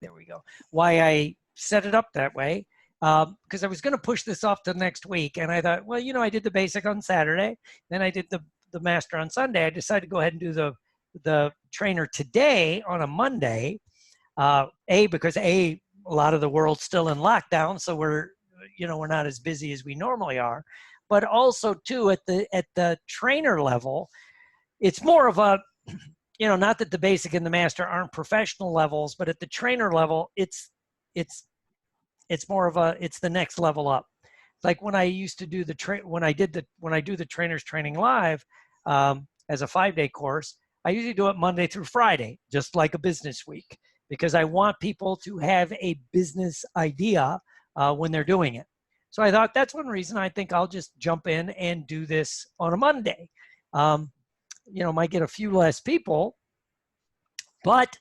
there we go. Why I set it up that way. Because I was going to push this off to next week. And I thought, well, you know, I did the basic on Saturday. Then I did the master on Sunday. I decided to go ahead and do the trainer today on a Monday. Because a lot of the world's still in lockdown. So we're not as busy as we normally are. But also, too, at the trainer level, it's more of a, not that the basic and the master aren't professional levels, but at the trainer level, it's more of a, it's the next level up. Like when I used to do when I do the Trainer's Training Live as a 5-day course, I usually do it Monday through Friday, just like a business week, because I want people to have a business idea when they're doing it. So I thought that's one reason I think I'll just jump in and do this on a Monday. Might get a few less people, but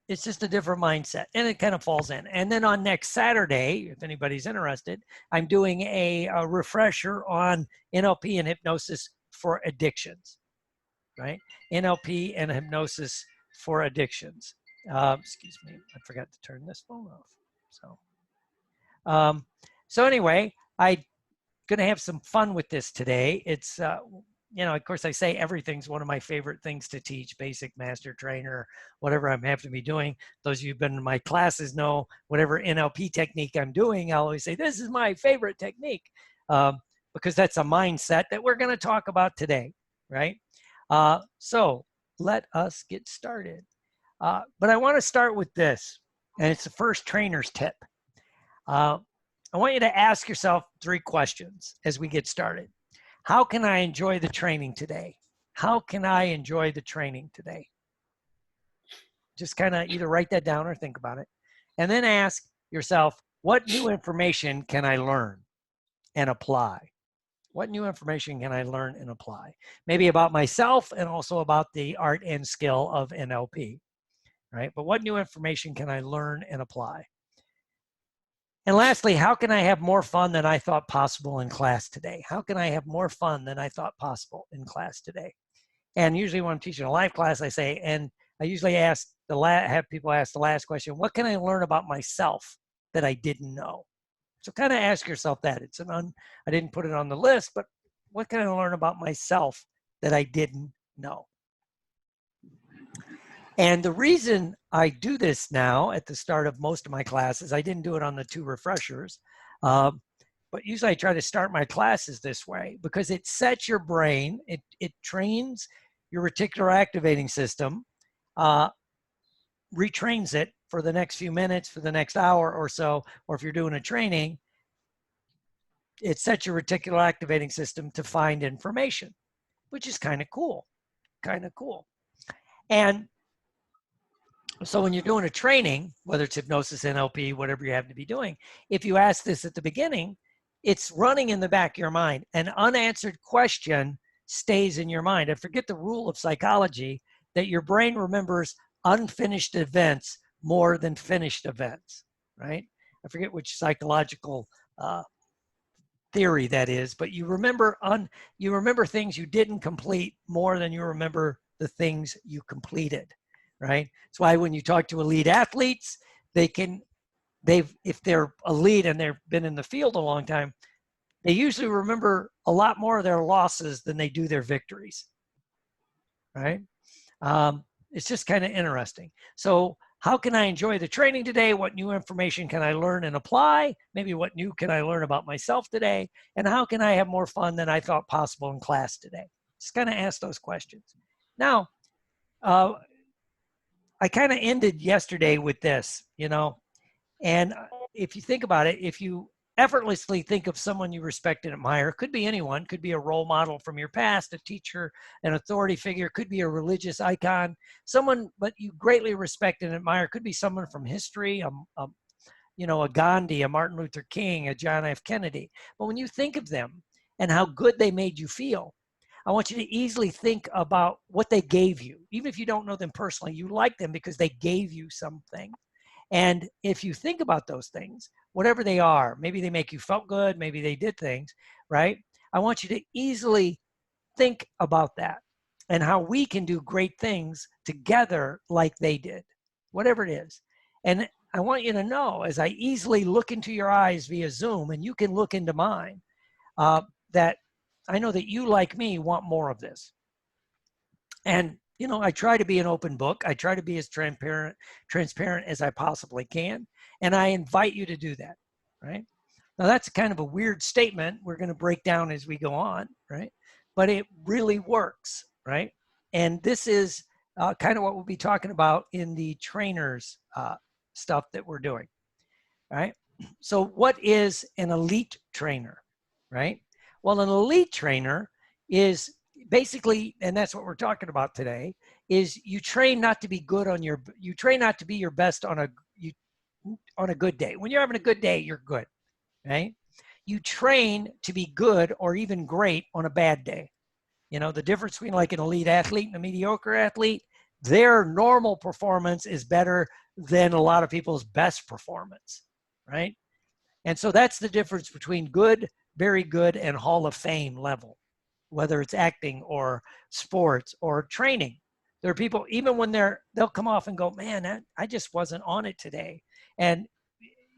it's just a different mindset, and it kind of falls in. And then on next Saturday, if anybody's interested, I'm doing a refresher on NLP and hypnosis for addictions, right? NLP and hypnosis for addictions. Excuse me, I forgot to turn this phone off. So anyway, I'm going to have some fun with this today. It's, of course, I say everything's one of my favorite things to teach, basic, master, trainer, whatever I'm having to be doing. Those of you who've been in my classes know whatever NLP technique I'm doing, I always say, this is my favorite technique, because that's a mindset that we're going to talk about today, right? So let us get started. But I want to start with this, and it's the first trainer's tip. I want you to ask yourself 3 questions as we get started. How can I enjoy the training today? How can I enjoy the training today? Just kind of either write that down or think about it. And then ask yourself, what new information can I learn and apply? What new information can I learn and apply? Maybe about myself and also about the art and skill of NLP, right? But what new information can I learn and apply? And lastly, how can I have more fun than I thought possible in class today? How can I have more fun than I thought possible in class today? And usually when I'm teaching a live class, I say, and I usually have people ask the last question, what can I learn about myself that I didn't know? So kind of ask yourself that. I didn't put it on the list, but what can I learn about myself that I didn't know? And the reason I do this now at the start of most of my classes, I didn't do it on the 2 refreshers, but usually I try to start my classes this way because it sets your brain, it trains your reticular activating system, retrains it for the next few minutes, for the next hour or so, or if you're doing a training, it sets your reticular activating system to find information, which is kind of cool, And so when you're doing a training, whether it's hypnosis, NLP, whatever you have to be doing, if you ask this at the beginning, it's running in the back of your mind. An unanswered question stays in your mind. I forget the rule of psychology that your brain remembers unfinished events more than finished events, right? I forget which psychological theory that is, but you remember things you didn't complete more than you remember the things you completed. Right? That's why when you talk to elite athletes, if they're elite and they've been in the field a long time, they usually remember a lot more of their losses than they do their victories. Right? It's just kind of interesting. So how can I enjoy the training today? What new information can I learn and apply? Maybe what new can I learn about myself today? And how can I have more fun than I thought possible in class today? Just kind of ask those questions. Now, I kind of ended yesterday with this, and if you think about it, if you effortlessly think of someone you respect and admire, could be anyone, could be a role model from your past, a teacher, an authority figure, could be a religious icon, someone but you greatly respect and admire, could be someone from history, a Gandhi, a Martin Luther King, a John F. Kennedy. But when you think of them and how good they made you feel, I want you to easily think about what they gave you. Even if you don't know them personally, you like them because they gave you something. And if you think about those things, whatever they are, maybe they make you felt good, maybe they did things, right? I want you to easily think about that and how we can do great things together like they did, whatever it is. And I want you to know, as I easily look into your eyes via Zoom, and you can look into mine, that I know that you, like me, want more of this. And, you know, I try to be an open book. I try to be as transparent as I possibly can. And I invite you to do that, right? Now, that's kind of a weird statement we're going to break down as we go on, right? But it really works, right? And this is kind of what we'll be talking about in the trainers stuff that we're doing, right? So what is an elite trainer, right? Well, an elite trainer is basically, and that's what we're talking about today, is you train not to be good on your, you train not to be your best on a good day. When you're having a good day, you're good, right? You train to be good or even great on a bad day. You know, the difference between like an elite athlete and a mediocre athlete, their normal performance is better than a lot of people's best performance, right? And so that's the difference between good, very good, and Hall of Fame level, whether it's acting or sports or training. There are people, even when they'll come off and go, man, I just wasn't on it today. And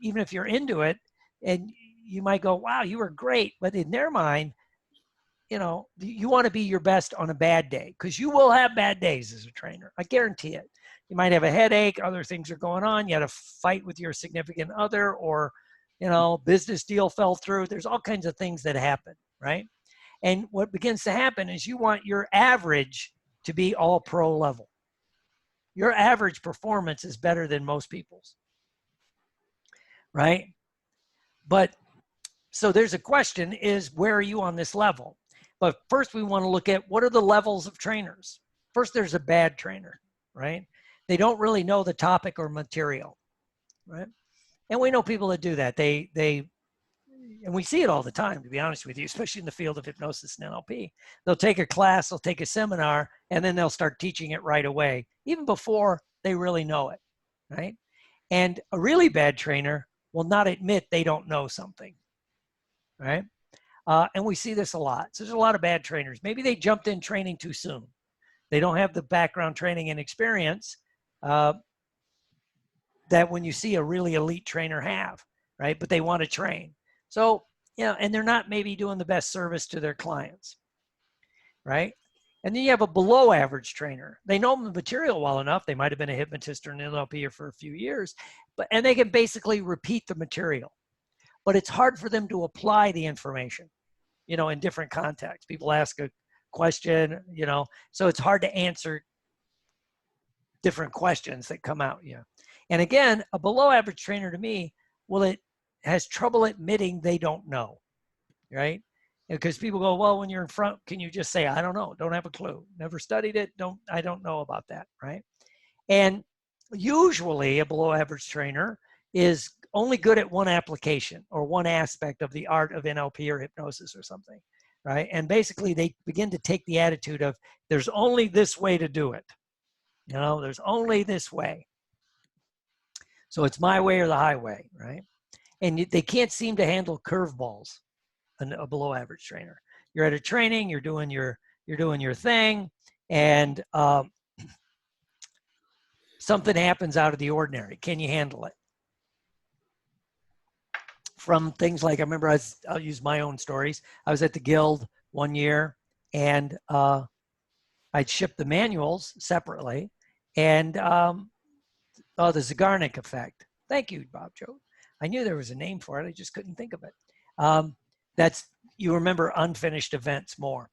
even if you're into it, and you might go, wow, you were great. But in their mind, you know, you want to be your best on a bad day, because you will have bad days as a trainer. I guarantee it. You might have a headache, other things are going on. You had a fight with your significant other, or, you know, business deal fell through. There's all kinds of things that happen, right? And what begins to happen is you want your average to be all pro level. Your average performance is better than most people's, right? But so there's a question, is where are you on this level? But first we want to look at what are the levels of trainers. First, there's a bad trainer, right? They don't really know the topic or material, right? And we know people that do that. And we see it all the time, to be honest with you, especially in the field of hypnosis and NLP. They'll take a class, they'll take a seminar, and then they'll start teaching it right away, even before they really know it, right? And a really bad trainer will not admit they don't know something, right? And we see this a lot. So there's a lot of bad trainers. Maybe they jumped in training too soon. They don't have the background training and experience that when you see a really elite trainer have, right? But they want to train. So, you know, and they're not maybe doing the best service to their clients, right? And then you have a below average trainer. They know the material well enough. They might've been a hypnotist or an NLP for a few years, and they can basically repeat the material, but it's hard for them to apply the information, you know, in different contexts. People ask a question, you know, so it's hard to answer different questions that come out. Yeah. And again, a below average trainer to me, well, it has trouble admitting they don't know, right? Because people go, well, when you're in front, can you just say, I don't know, don't have a clue, never studied it, I don't know about that, right? And usually a below average trainer is only good at one application or one aspect of the art of NLP or hypnosis or something, right? And basically they begin to take the attitude of, there's only this way to do it. You know, there's only this way. So it's my way or the highway, right? And they can't seem to handle curveballs, a below average trainer. You're at a training, you're doing your thing, and something happens out of the ordinary. Can you handle it? From things like, I remember I'll use my own stories. I was at the Guild one year, and I'd shipped the manuals separately, and the Zygarnik effect. Thank you, Bob Joe. I knew there was a name for it. I just couldn't think of it. That's, you remember unfinished events more.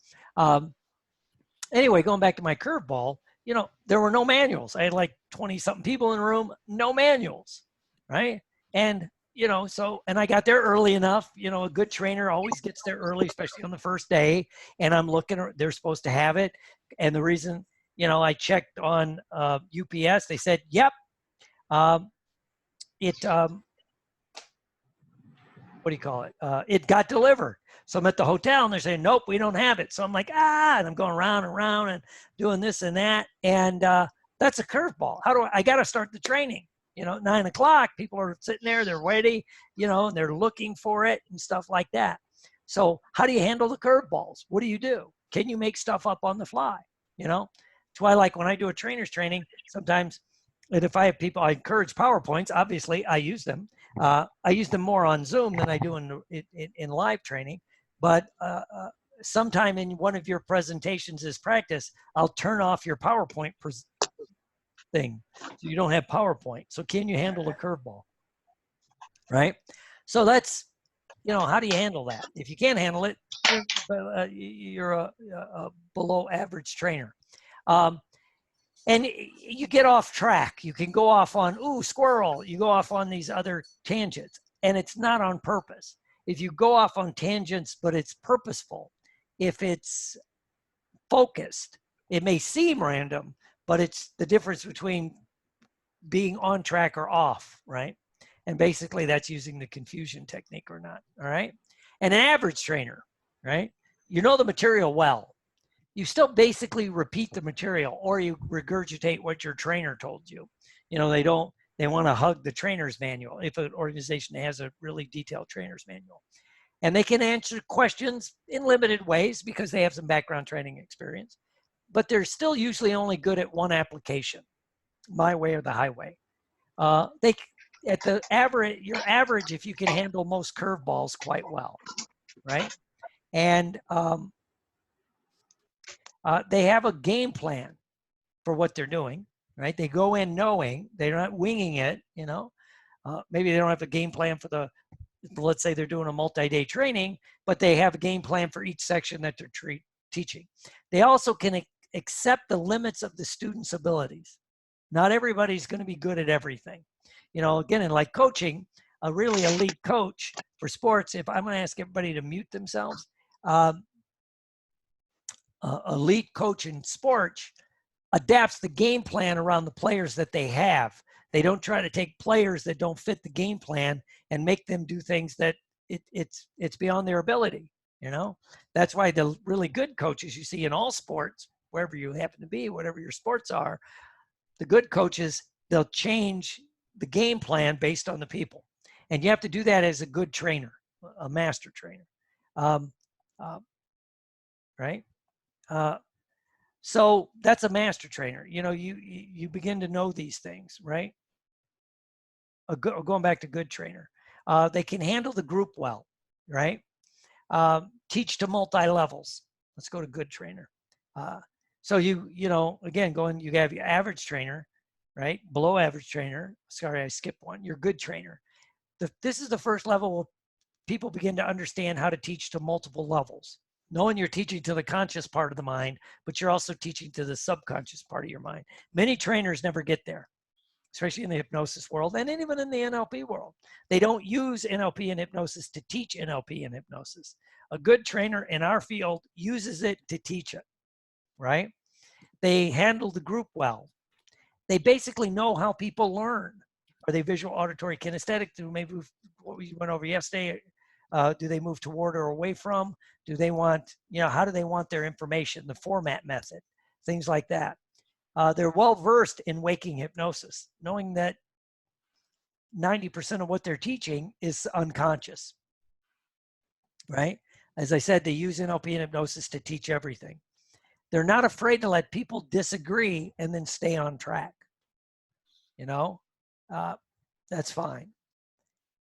Anyway, going back to my curveball, you know, there were no manuals. I had like 20 something people in the room, no manuals, right? And, you know, so, and I got there early enough. You know, a good trainer always gets there early, especially on the first day. And I'm looking, they're supposed to have it. And the reason, you know, I checked on UPS, they said, yep, what do you call it? It got delivered. So I'm at the hotel and they're saying, nope, we don't have it. So I'm like, and I'm going round and round and doing this and that. And that's a curveball. I got to start the training, you know, 9 o'clock, people are sitting there, they're ready, you know, and they're looking for it and stuff like that. So how do you handle the curveballs? What do you do? Can you make stuff up on the fly? You know, that's why, like when I do a trainer's training, sometimes And if I have people, I encourage PowerPoints. Obviously, I use them. I use them more on Zoom than I do in live training. But sometime in one of your presentations as practice, I'll turn off your PowerPoint thing so you don't have PowerPoint. So can you handle a curveball? Right? So that's, how do you handle that? If you can't handle it, you're a below average trainer. And you get off track. You can go off on, ooh, squirrel. You go off on these other tangents, and it's not on purpose. If you go off on tangents, but it's purposeful, if it's focused, it may seem random, but it's the difference between being on track or off, right? And basically that's using the confusion technique or not, all right? And an average trainer, right? You know the material well. You still basically repeat the material, or you regurgitate what your trainer told you. They want to hug the trainer's manual if an organization has a really detailed trainer's manual. And they can answer questions in limited ways because they have some background training experience, but they're still usually only good at one application, my way or the highway. Your average, if you can handle most curveballs quite well, right? And they have a game plan for what they're doing, right? They go in knowing, they're not winging it, maybe they don't have a game plan for let's say they're doing a multi-day training, but they have a game plan for each section that they're teaching. They also can accept the limits of the student's abilities. Not everybody's going to be good at everything. Again, in like coaching, a really elite coach for sports, if I'm going to ask everybody to mute themselves, elite coach in sports adapts the game plan around the players that they have. They don't try to take players that don't fit the game plan and make them do things that it's beyond their ability. That's why the really good coaches you see in all sports, wherever you happen to be, whatever your sports are, the good coaches, they'll change the game plan based on the people. And you have to do that as a good trainer, a master trainer. Right? So that's a master trainer. You begin to know these things, right? Going back to good trainer. They can handle the group well, right? Teach to multi-levels. Let's go to good trainer. So again, you have your average trainer, right? Below average trainer. Sorry, I skipped one. Your good trainer. This is the first level where people begin to understand how to teach to multiple levels. Knowing you're teaching to the conscious part of the mind, but you're also teaching to the subconscious part of your mind. Many trainers never get there, especially in the hypnosis world and even in the NLP world. They don't use NLP and hypnosis to teach NLP and hypnosis. A good trainer in our field uses it to teach it, right? They handle the group well. They basically know how people learn. Are they visual, auditory, kinesthetic? Do maybe what we went over yesterday? Do they move toward or away from? Do they want, how do they want their information? The format method, things like that. They're well versed in waking hypnosis, knowing that 90% of what they're teaching is unconscious, right? As I said, they use NLP and hypnosis to teach everything. They're not afraid to let people disagree and then stay on track. That's fine.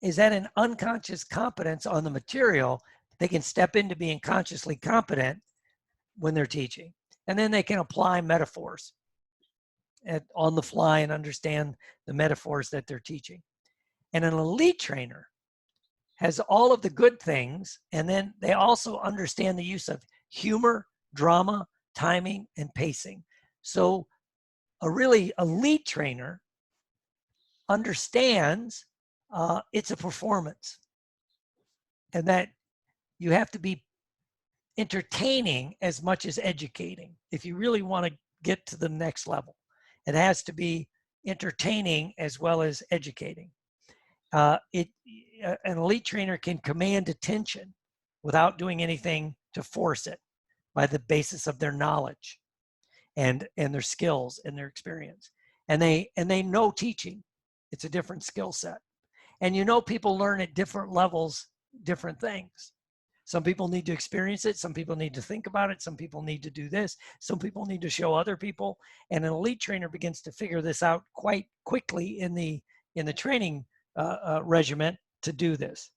Is that an unconscious competence on the material? They can step into being consciously competent when they're teaching. And then they can apply metaphors on the fly and understand the metaphors that they're teaching. And an elite trainer has all of the good things, and then they also understand the use of humor, drama, timing, and pacing. So a really elite trainer understands it's a performance, and that you have to be entertaining as much as educating. If you really want to get to the next level, it has to be entertaining as well as educating. An elite trainer can command attention without doing anything to force it by the basis of their knowledge and their skills and their experience. And they know teaching. It's a different skill set. And people learn at different levels, different things. Some people need to experience it. Some people need to think about it. Some people need to do this. Some people need to show other people. And an elite trainer begins to figure this out quite quickly in the training regimen to do this.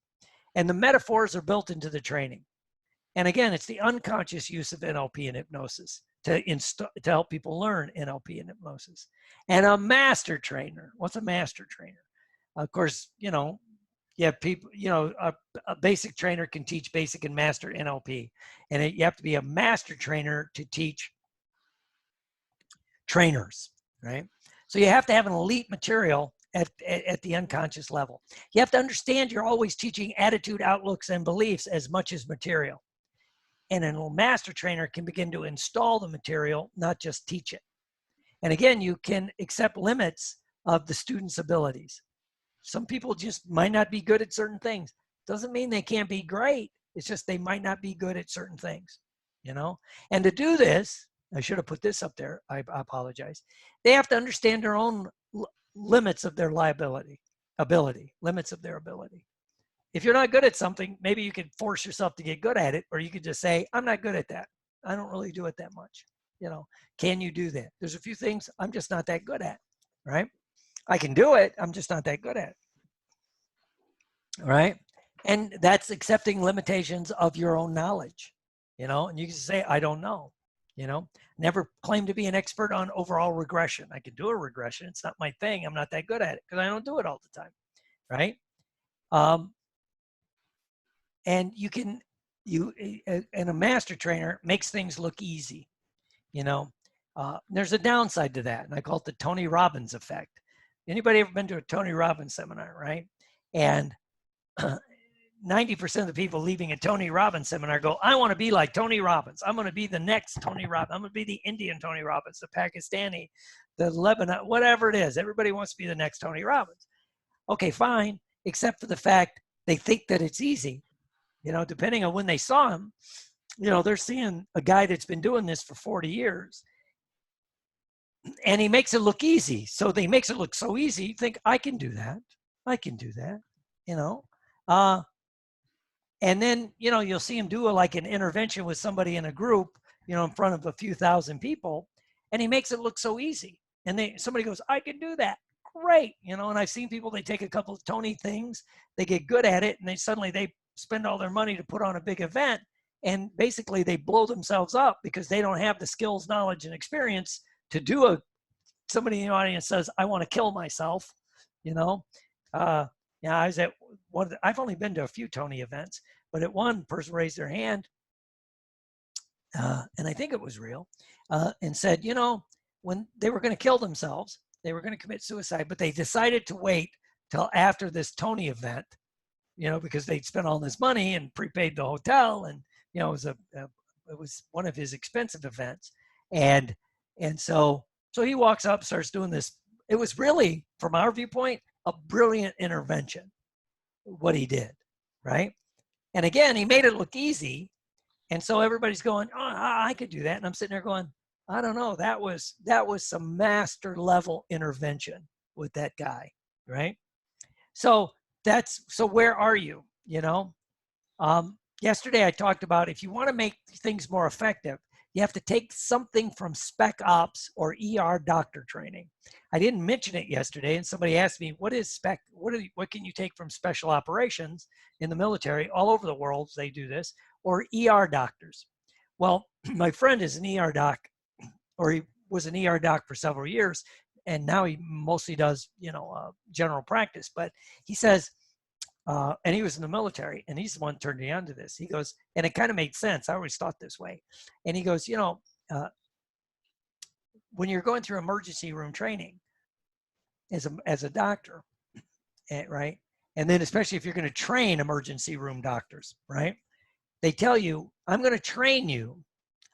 And the metaphors are built into the training. And again, it's the unconscious use of NLP and hypnosis to help people learn NLP and hypnosis. And a master trainer. What's a master trainer? Of course, you have people, a basic trainer can teach basic and master NLP. And you have to be a master trainer to teach trainers, right? So you have to have an elite material at the unconscious level. You have to understand you're always teaching attitude, outlooks, and beliefs as much as material. And a master trainer can begin to install the material, not just teach it. And again, you can accept limits of the student's abilities. Some people just might not be good at certain things. Doesn't mean they can't be great. It's just they might not be good at certain things, And to do this, I should have put this up there. I apologize. They have to understand their own limits of their limits of their ability. If you're not good at something, maybe you could force yourself to get good at it, or you could just say, I'm not good at that. I don't really do it that much. Can you do that? There's a few things I'm just not that good at, right? I can do it. I'm just not that good at it. Right? And that's accepting limitations of your own knowledge, and you can say, I don't know, never claim to be an expert on overall regression. I can do a regression. It's not my thing. I'm not that good at it because I don't do it all the time. Right? And and a master trainer makes things look easy, there's a downside to that. And I call it the Tony Robbins effect. Anybody ever been to a Tony Robbins seminar, right? And 90% of the people leaving a Tony Robbins seminar go, I want to be like Tony Robbins. I'm going to be the next Tony Robbins. I'm going to be the Indian Tony Robbins, the Pakistani, the Lebanon, whatever it is. Everybody wants to be the next Tony Robbins. Okay, fine, except for the fact they think that it's easy. Depending on when they saw him, they're seeing a guy that's been doing this for 40 years. And he makes it look easy. So they makes it look so easy, you think, I can do that. I can do that, and then, you'll see him do an intervention with somebody in a group, in front of a few thousand people, and he makes it look so easy. And somebody goes, I can do that. Great. And I've seen people, they take a couple of Tony things, they get good at it, and they spend all their money to put on a big event. And basically they blow themselves up because they don't have the skills, knowledge, and experience to do somebody in the audience says, I want to kill myself, I was at one, I've only been to a few Tony events, but at one person raised their hand, and I think it was real, and said, when they were going to kill themselves, they were going to commit suicide, but they decided to wait till after this Tony event, because they'd spent all this money and prepaid the hotel, and it was one of his expensive events, and so he walks up, starts doing this. It was really, from our viewpoint, a brilliant intervention, what he did, right? And again, he made it look easy. And so everybody's going, oh, I could do that. And I'm sitting there going, I don't know. That was some master level intervention with that guy, right? So where are you, Yesterday I talked about, if you want to make things more effective, you have to take something from spec ops or ER doctor training. I didn't mention it yesterday, and somebody asked me, what is spec? What can you take from special operations in the military? All over the world, they do this, or ER doctors. Well, my friend is an ER doc, or he was an ER doc for several years, and now he mostly does, general practice. But he says, and he was in the military, and he's the one turned me on to this. He goes, and it kind of made sense. I always thought this way. And he goes, when you're going through emergency room training as a doctor, right? And then especially if you're going to train emergency room doctors, right? They tell you, I'm going to train you.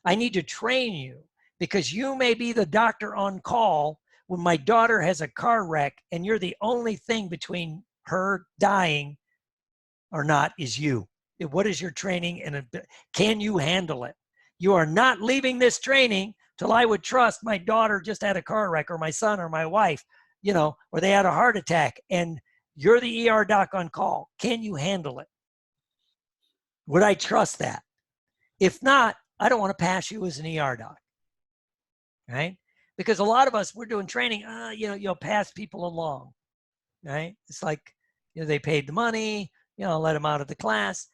I need to train you because you may be the doctor on call when my daughter has a car wreck and you're the only thing between her dying or not is you. What is your training and can you handle it? You are not leaving this training till I would trust my daughter just had a car wreck, or my son or my wife, or they had a heart attack, and you're the ER doc on call. Can you handle it? Would I trust that? If not, I don't want to pass you as an ER doc, right? Because a lot of us, we're doing training, you'll pass people along, right? It's like, they paid the money, let them out of the class,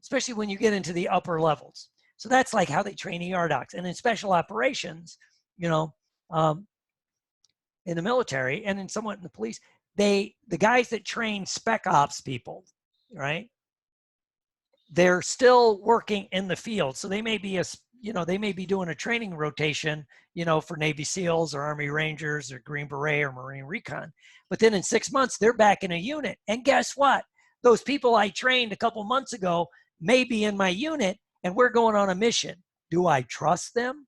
especially when you get into the upper levels. So that's like how they train ER docs. And in special operations, in the military and in somewhat in the police, the guys that train spec ops people, right? They're still working in the field. So they may be they may be doing a training rotation, for Navy SEALs or Army Rangers or Green Beret or Marine Recon. But then in 6 months, they're back in a unit. And guess what? Those people I trained a couple months ago may be in my unit and we're going on a mission. Do I trust them?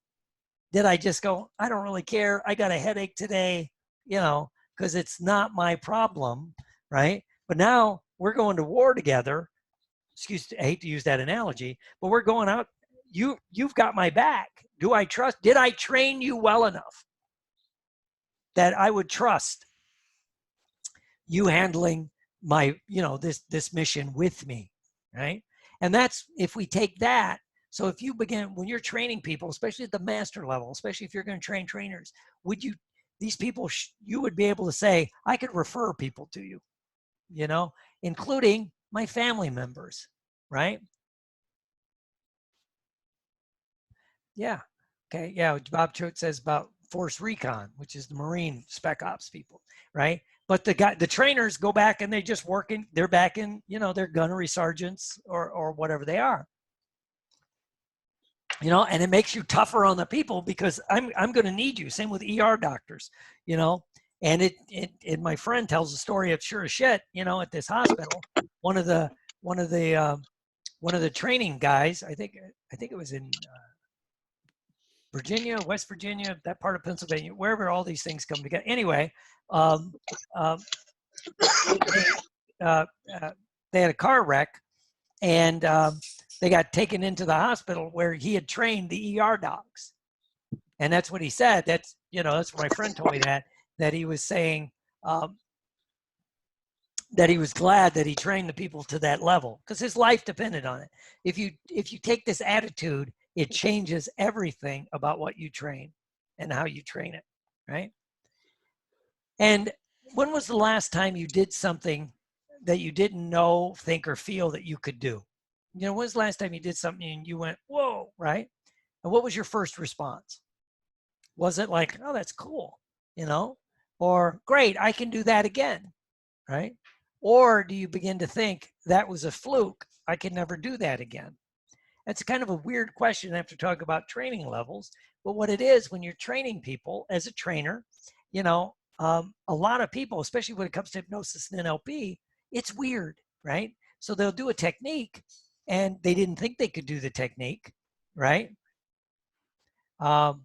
Did I just go, I don't really care. I got a headache today, because it's not my problem, right? But now we're going to war together. I hate to use that analogy, but we're going out. You've got my back. Do I trust? Did I train you well enough that I would trust you handling my, this mission with me, right? And that's, if we take that. So if you begin, when you're training people, especially at the master level, especially if you're going to train trainers, these people, you would be able to say, I could refer people to you, including my family members, right? Yeah. Okay. Yeah. Bob Choate says about Force Recon, which is the Marine spec ops people, right? But the trainers go back and they just they're back in, they're gunnery sergeants or whatever they are. And it makes you tougher on the people because I'm going to need you. Same with ER doctors, and my friend tells a story of sure as shit, at this hospital, one of the training guys, I think it was in Virginia, West Virginia, that part of Pennsylvania, wherever all these things come together. Anyway, they had a car wreck and they got taken into the hospital where he had trained the ER docs. And that's what he said. That's what my friend told me that he was saying that he was glad that he trained the people to that level because his life depended on it. If you take this attitude, it changes everything about what you train and how you train it, right? And when was the last time you did something that you didn't know, think, or feel that you could do? When was the last time you did something and you went, whoa, right? And what was your first response? Was it like, oh, that's cool, or great, I can do that again, right? Or do you begin to think that was a fluke, I can never do that again? That's kind of a weird question after talking about training levels. But what it is when you're training people as a trainer, a lot of people, especially when it comes to hypnosis and NLP, it's weird, right? So they'll do a technique and they didn't think they could do the technique, right? So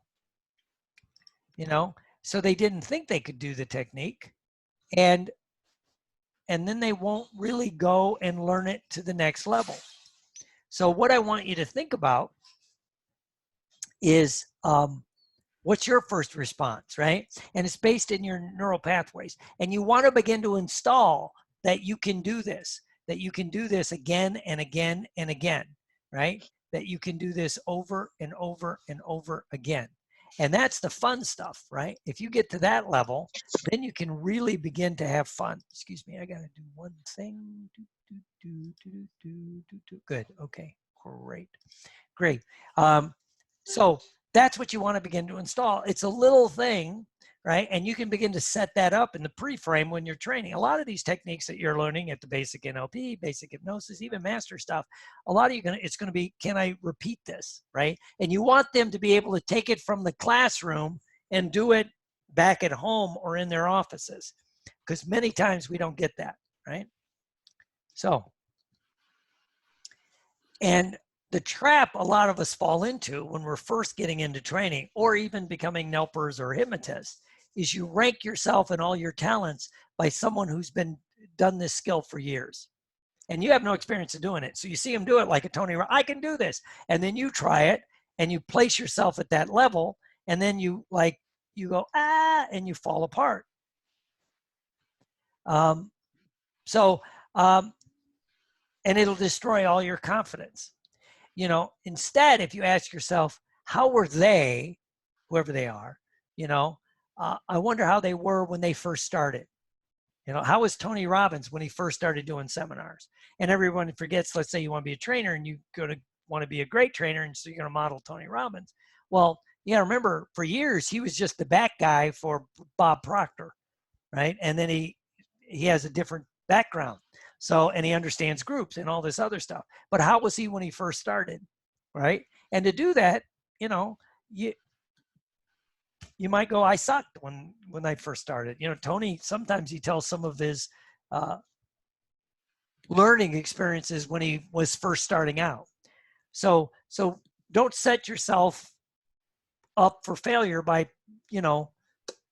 they didn't think they could do the technique and then they won't really go and learn it to the next level. So what I want you to think about is what's your first response, right? And it's based in your neural pathways. And you want to begin to install that you can do this, again and again and again, right? That you can do this over and over and over again. And that's the fun stuff, right? If you get to that level, then you can really begin to have fun. Excuse me, I got to do one thing. Good. Okay, great. So that's what you want to begin to install. It's a little thing, right? And you can begin to set that up in the pre-frame when you're training. A lot of these techniques that you're learning at the basic NLP, basic hypnosis, even master stuff, a lot of it's going to be, can I repeat this, right? And you want them to be able to take it from the classroom and do it back at home or in their offices, because many times we don't get that, right? So, and the trap a lot of us fall into when we're first getting into training or even becoming NLPers or hypnotists is you rank yourself and all your talents by someone who's done this skill for years. And you have no experience of doing it. So you see them do it like a Tony, I can do this. And then you try it and you place yourself at that level. And then you go, and you fall apart. and it'll destroy all your confidence. You know, instead, if you ask yourself, how were they, whoever they are, you know, I wonder how they were when they first started. You know, how was Tony Robbins when he first started doing seminars? And everyone forgets, let's say you want to be a trainer and you're going to want to be a great trainer, and so you're going to model Tony Robbins. Well, you got to remember, for years, he was just the back guy for Bob Proctor, right? And then he has a different background. So, and he understands groups and all this other stuff. But how was he when he first started, right? And to do that, you know, you might go, I sucked when I first started. You know, Tony, sometimes he tells some of his learning experiences when he was first starting out. So don't set yourself up for failure by, you know,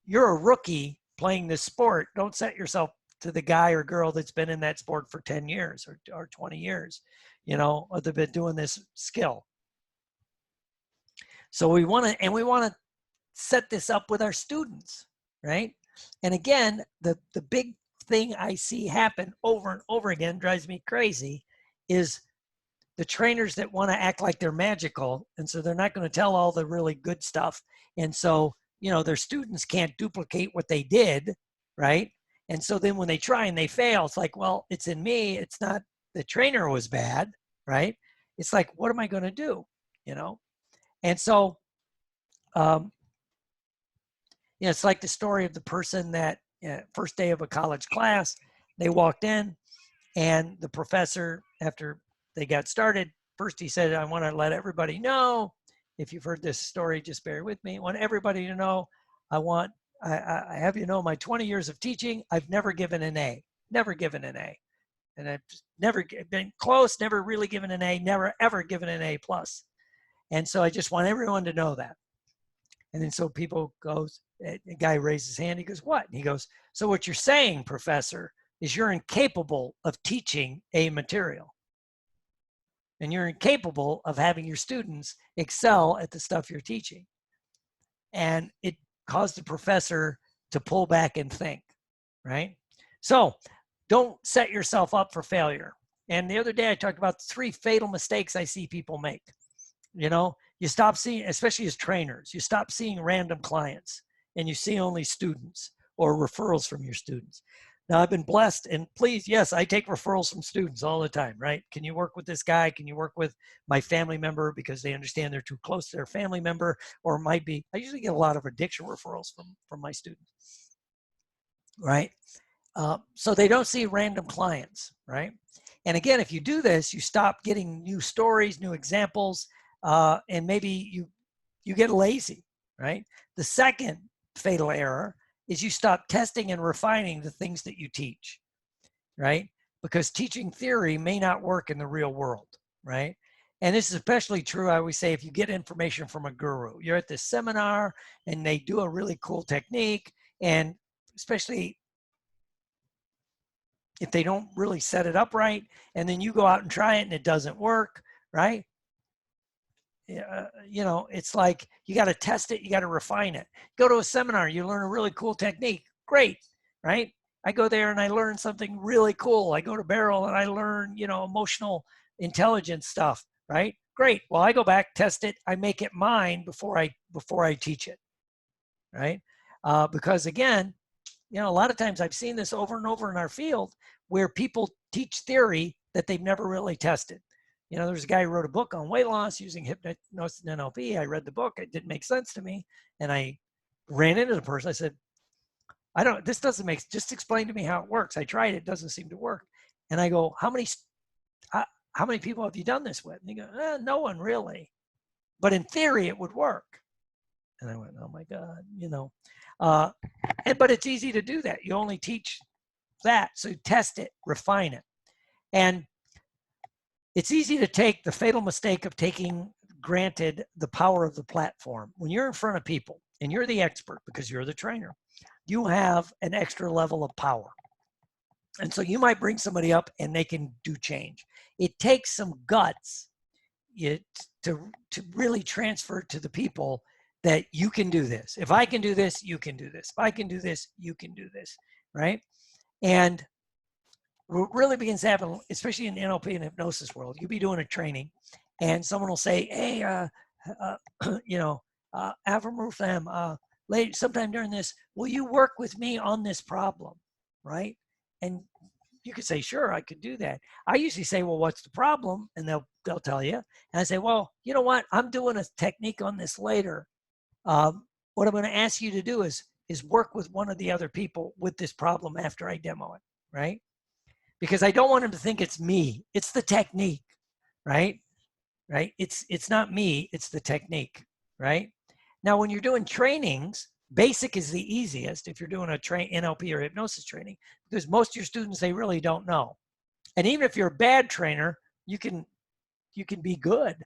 you're a rookie playing this sport. Don't set yourself to the guy or girl that's been in that sport for 10 years or 20 years, you know, or they've been doing this skill. So we want to set this up with our students, right? And again, the big thing I see happen over and over again, drives me crazy, is the trainers that want to act like they're magical, and so they're not going to tell all the really good stuff, and so, you know, their students can't duplicate what they did, right? And so then when they try and they fail, it's like, well, it's in me, it's not the trainer was bad, right? It's like, what am I going to do, you know? And so you know, it's like the story of the person that first day of a college class, they walked in, and the professor, after they got started, first he said, I want to let everybody know, if you've heard this story, just bear with me. I want everybody to know, I have you know, my 20 years of teaching, I've never given an A, never given an A. And I've never been close, never really given an A, never ever given an A plus. And so I just want everyone to know that. And then so people goes, a guy raises his hand, he goes, what? And he goes, so what you're saying, professor, is you're incapable of teaching a material. And you're incapable of having your students excel at the stuff you're teaching. And it caused the professor to pull back and think, right? So don't set yourself up for failure. And the other day I talked about 3 fatal mistakes I see people make. You know, you stop seeing, especially as trainers, you stop seeing random clients and you see only students or referrals from your students. Now, I've been blessed, and please, yes, I take referrals from students all the time, right? Can you work with this guy? Can you work with my family member, because they understand they're too close to their family member, or it might be, I usually get a lot of addiction referrals from my students, right? So they don't see random clients, right? And again, if you do this, you stop getting new stories, new examples, and maybe you get lazy, right? The second fatal error is you stop testing and refining the things that you teach, right? Because teaching theory may not work in the real world, right? And this is especially true, I always say, if you get information from a guru. You're at this seminar and they do a really cool technique, and especially if they don't really set it up right, and then you go out and try it and it doesn't work, right? You know, it's like you got to test it, you got to refine it. Go to a seminar, you learn a really cool technique, great, right? I go there and I learn something really cool. I go to Barrel and I learn, you know, emotional intelligence stuff, right? Great. Well, I go back, test it, I make it mine before I teach it, right? Because again, you know, a lot of times I've seen this over and over in our field where people teach theory that they've never really tested. You know, there's a guy who wrote a book on weight loss using hypnosis and NLP. I read the book. It didn't make sense to me. And I ran into the person. I said, this doesn't make, just explain to me how it works. I tried it. It doesn't seem to work. And I go, how many people have you done this with? And he goes, no one really. But in theory, it would work. And I went, oh my God, you know. But it's easy to do that. You only teach that. So test it, refine it. And it's easy to take the fatal mistake of taking granted the power of the platform. When you're in front of people and you're the expert because you're the trainer, you have an extra level of power. And so you might bring somebody up and they can do change. It takes some guts to really transfer to the people that you can do this. If I can do this, you can do this. If I can do this, you can do this, right? And what really begins to happen, especially in the NLP and hypnosis world, you'll be doing a training and someone will say, hey, you know, Avram Rufam, later, sometime during this, will you work with me on this problem, right? And you could say, sure, I could do that. I usually say, well, what's the problem? And they'll tell you. And I say, well, you know what? I'm doing a technique on this later. What I'm going to ask you to do is work with one of the other people with this problem after I demo it, right? Because I don't want them to think it's me. It's the technique, right? Right? It's not me. It's the technique, right? Now, when you're doing trainings, basic is the easiest if you're doing a NLP or hypnosis training, because most of your students, they really don't know. And even if you're a bad trainer, you can be good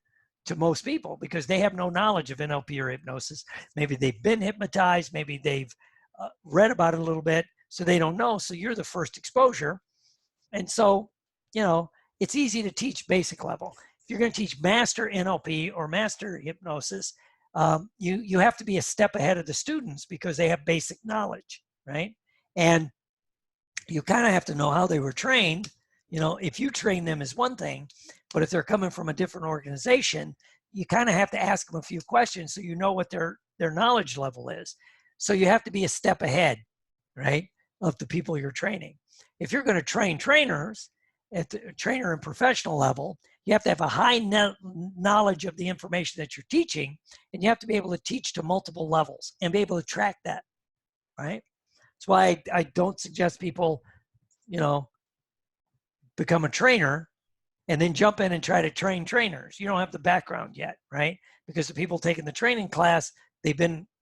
to most people because they have no knowledge of NLP or hypnosis. Maybe they've been hypnotized, maybe they've read about it a little bit, so they don't know. So you're the first exposure. And so, you know, it's easy to teach basic level. If you're going to teach master NLP or master hypnosis, you have to be a step ahead of the students because they have basic knowledge, right? And you kind of have to know how they were trained. You know, if you train them is one thing, but if they're coming from a different organization, you kind of have to ask them a few questions so you know what their knowledge level is. So you have to be a step ahead, right, of the people you're training. If you're going to train trainers at the trainer and professional level, you have to have a high knowledge of the information that you're teaching, and you have to be able to teach to multiple levels and be able to track that, right? That's why I don't suggest people, you know, become a trainer and then jump in and try to train trainers. You don't have the background yet, right? Because the people taking the training class,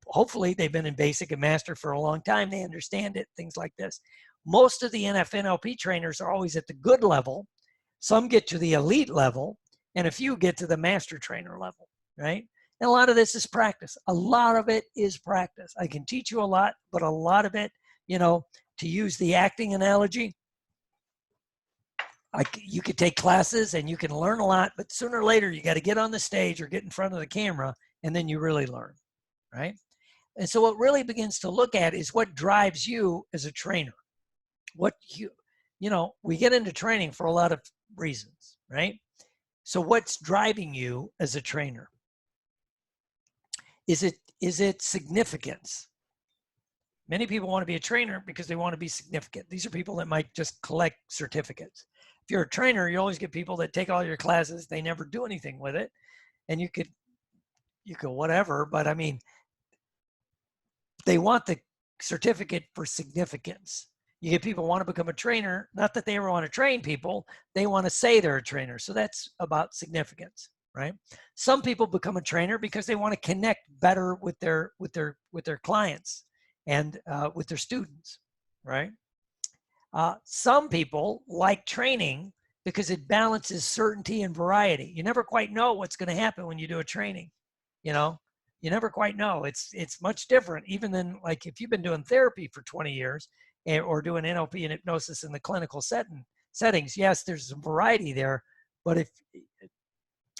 hopefully they've been in basic and master for a long time. They understand it, things like this. Most of the NLP trainers are always at the good level. Some get to the elite level, and a few get to the master trainer level, right? And a lot of this is practice. A lot of it is practice. I can teach you a lot, but a lot of it, you know, to use the acting analogy, you could take classes and you can learn a lot, but sooner or later you got to get on the stage or get in front of the camera, and then you really learn, right? And so what really begins to look at is what drives you as a trainer. What you know, we get into training for a lot of reasons, right? So what's driving you as a trainer? Is it significance? Many people want to be a trainer because they want to be significant. These are people that might just collect certificates. If you're a trainer, you always get people that take all your classes, they never do anything with it, and you could whatever, but I mean, they want the certificate for significance. You get people who want to become a trainer, not that they ever want to train people, they want to say they're a trainer. So that's about significance, right? Some people become a trainer because they want to connect better with their clients and with their students, right? Some people like training because it balances certainty and variety. You never quite know what's going to happen when you do a training, you know? You never quite know. It's much different, even than like if you've been doing therapy for 20 years or doing NLP and hypnosis in the clinical settings. Yes, there's some variety there, but if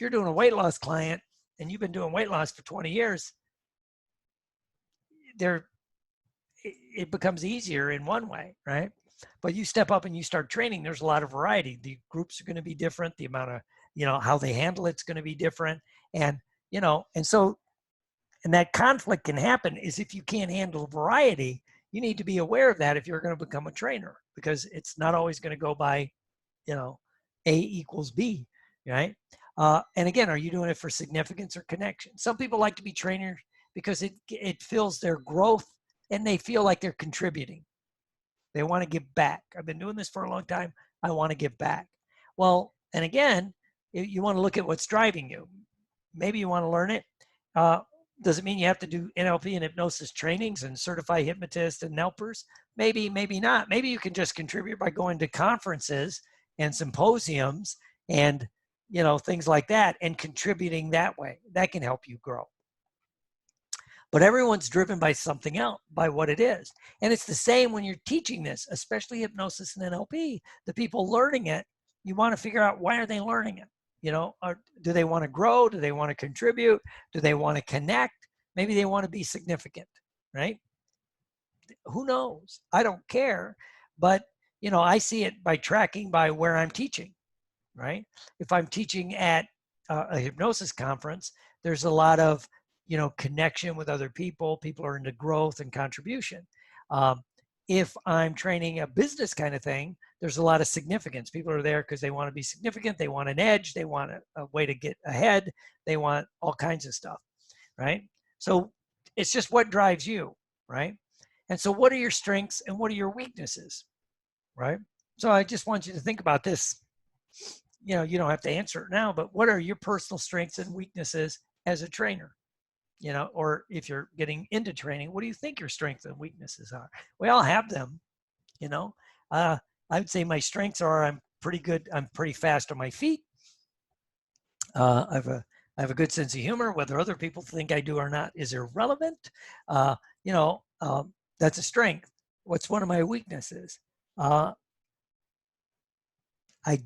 you're doing a weight loss client and you've been doing weight loss for 20 years, it becomes easier in one way, right? But you step up and you start training, there's a lot of variety. The groups are going to be different. The amount of, you know, how they handle it's going to be different. And, you know, and that conflict can happen is if you can't handle variety, you need to be aware of that if you're going to become a trainer, because it's not always going to go by, you know, A equals B, right? And again, are you doing it for significance or connection? Some people like to be trainers because it fills their growth and they feel like they're contributing. They want to give back. I've been doing this for a long time. I want to give back. Well, and again, you want to look at what's driving you. Maybe you want to learn it. Does it mean you have to do NLP and hypnosis trainings and certify hypnotists and NLPers? Maybe, maybe not. Maybe you can just contribute by going to conferences and symposiums and, you know, things like that and contributing that way. That can help you grow. But everyone's driven by something else, by what it is. And it's the same when you're teaching this, especially hypnosis and NLP. The people learning it, you want to figure out, why are they learning it? You know, do they want to grow? Do they want to contribute? Do they want to connect? Maybe they want to be significant, right? Who knows? I don't care. But, I see it by tracking by where I'm teaching, right? If I'm teaching at a hypnosis conference, there's a lot of, connection with other people. People are into growth and contribution. If I'm training a business kind of thing, there's a lot of significance. People are there because they want to be significant. They want an edge. They want a way to get ahead. They want all kinds of stuff, right? So it's just what drives you, right? And so what are your strengths and what are your weaknesses, right? So I just want you to think about this. You don't have to answer it now, but what are your personal strengths and weaknesses as a trainer? Or if you're getting into training, what do you think your strengths and weaknesses are? We all have them, I would say my strengths are I'm pretty good. I'm pretty fast on my feet. I have a good sense of humor. Whether other people think I do or not is irrelevant. That's a strength. What's one of my weaknesses? I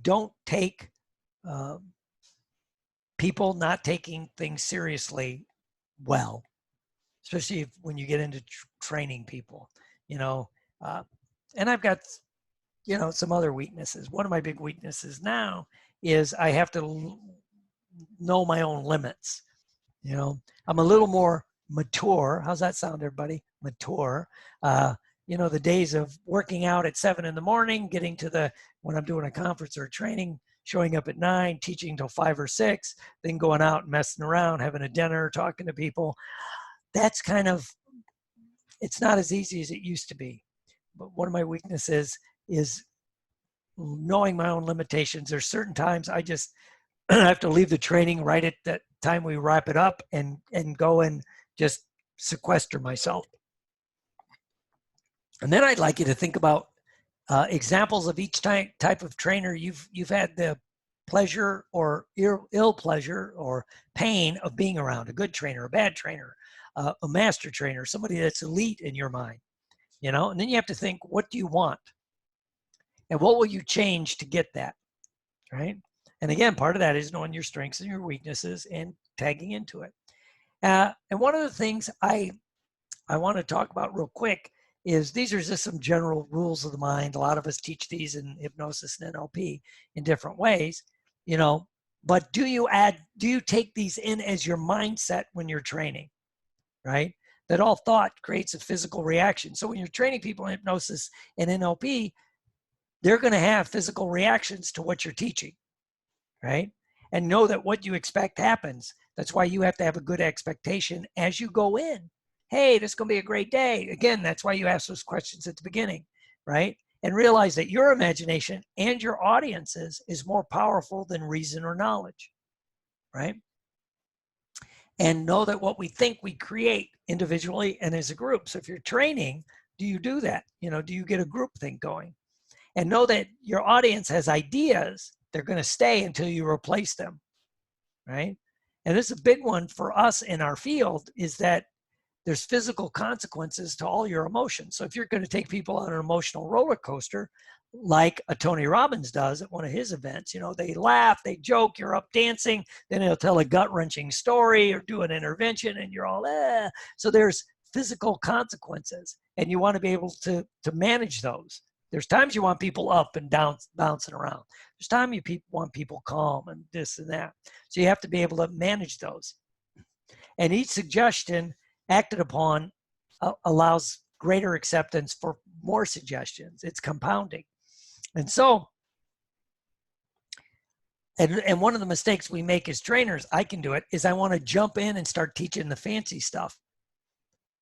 don't take people not taking things seriously well, especially when you get into training people, and I've got, some other weaknesses. One of my big weaknesses now is I have to know my own limits. I'm a little more mature. How's that sound, everybody? Mature. The days of working out at 7 a.m, getting to when I'm doing a conference or a training, showing up at 9, teaching till 5 or 6, then going out and messing around, having a dinner, talking to people. That's it's not as easy as it used to be. But one of my weaknesses is knowing my own limitations. There's certain times I just have to leave the training right at that time we wrap it up and go and just sequester myself. And then I'd like you to think about examples of each type of trainer you've had the pleasure or ill pleasure or pain of being around. A good trainer, a bad trainer, a master trainer, somebody that's elite in your mind, and then you have to think, what do you want? And what will you change to get that, right? And again, part of that is knowing your strengths and your weaknesses and tagging into it. And one of the things I want to talk about real quick is these are just some general rules of the mind. A lot of us teach these in hypnosis and NLP in different ways, but do you take these in as your mindset when you're training, right? That all thought creates a physical reaction. So when you're training people in hypnosis and NLP, they're going to have physical reactions to what you're teaching, right? And know that what you expect happens. That's why you have to have a good expectation as you go in. Hey, this is going to be a great day. Again, that's why you ask those questions at the beginning, right? And realize that your imagination and your audience's is more powerful than reason or knowledge, right? And know that what we think we create individually and as a group. So if you're training, do you do that? Do you get a group thing going? And know that your audience has ideas. They're going to stay until you replace them, right? And this is a big one for us in our field, is that there's physical consequences to all your emotions. So if you're going to take people on an emotional roller coaster, like a Tony Robbins does at one of his events, they laugh, they joke, you're up dancing, then he'll tell a gut-wrenching story or do an intervention and you're all, eh. So there's physical consequences and you want to be able to manage those. There's times you want people up and down, bouncing around. There's times you want people calm and this and that. So you have to be able to manage those. And each suggestion acted upon allows greater acceptance for more suggestions. It's compounding. And so, and one of the mistakes we make as trainers, I can do it, is I want to jump in and start teaching the fancy stuff.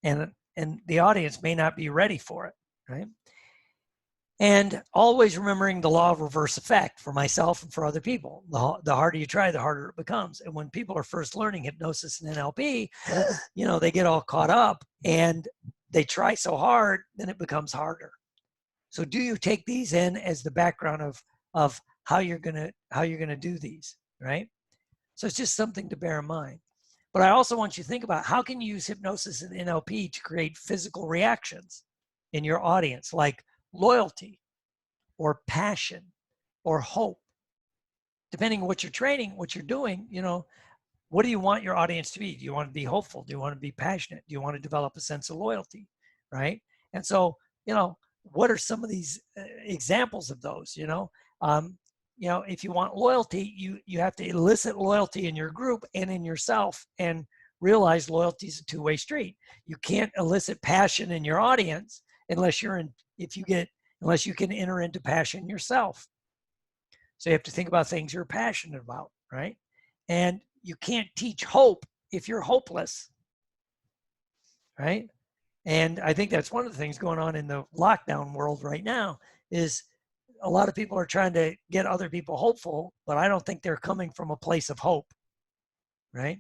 And the audience may not be ready for it, right? And always remembering the law of reverse effect for myself and for other people. The harder you try, the harder it becomes. And when people are first learning hypnosis and NLP, they get all caught up and they try so hard, then it becomes harder. So do you take these in as the background of how you're gonna do these, right? So it's just something to bear in mind. But I also want you to think about how can you use hypnosis and NLP to create physical reactions in your audience, like loyalty or passion or hope. Depending on what you're training, what you're doing, what do you want your audience to be? Do you want to be hopeful? Do you want to be passionate? Do you want to develop a sense of loyalty, right? And so, what are some of these examples of those? If you want loyalty, you have to elicit loyalty in your group and in yourself, and realize loyalty is a two-way street. You can't elicit passion in your audience unless unless you can enter into passion yourself. So you have to think about things you're passionate about, right? And you can't teach hope if you're hopeless, right? And I think that's one of the things going on in the lockdown world right now is a lot of people are trying to get other people hopeful, but I don't think they're coming from a place of hope, right?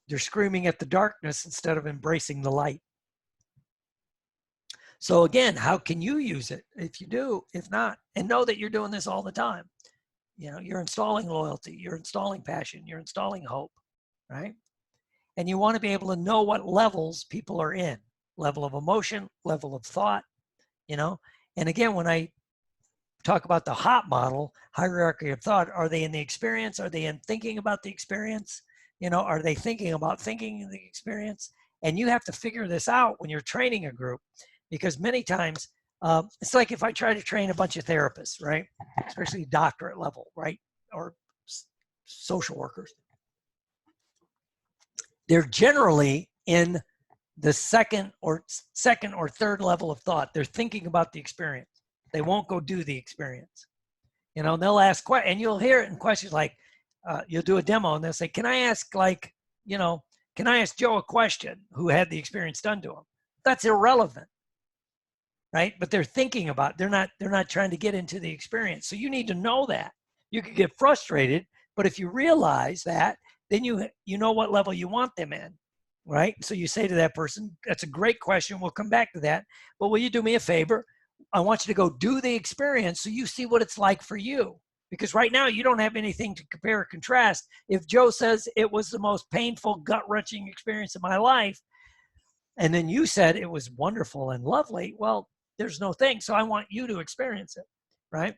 They're screaming at the darkness instead of embracing the light. So again, how can you use it? If you do, if not, and know that you're doing this all the time. You're installing loyalty, you're installing passion, you're installing hope, right? And you want to be able to know what levels people are in, level of emotion, level of thought, and again, when I talk about the HOT model, hierarchy of thought, are they in the experience? Are they in thinking about the experience? Are they thinking about thinking the experience? And you have to figure this out when you're training a group, because many times it's like if I try to train a bunch of therapists, right? Especially doctorate level, right? Or social workers. They're generally in the second or third level of thought. They're thinking about the experience. They won't go do the experience. And they'll ask questions, and you'll hear it in questions like, you'll do a demo and they'll say, can I ask Joe a question who had the experience done to him? That's irrelevant, right? But they're thinking about it. They're not trying to get into the experience. So you need to know that. You could get frustrated, but if you realize that, then you know what level you want them in, right? So you say to that person, that's a great question. We'll come back to that. But will you do me a favor? I want you to go do the experience so you see what it's like for you. Because right now you don't have anything to compare or contrast. If Joe says it was the most painful, gut-wrenching experience of my life, and then you said it was wonderful and lovely, well, there's no thing. So I want you to experience it, right?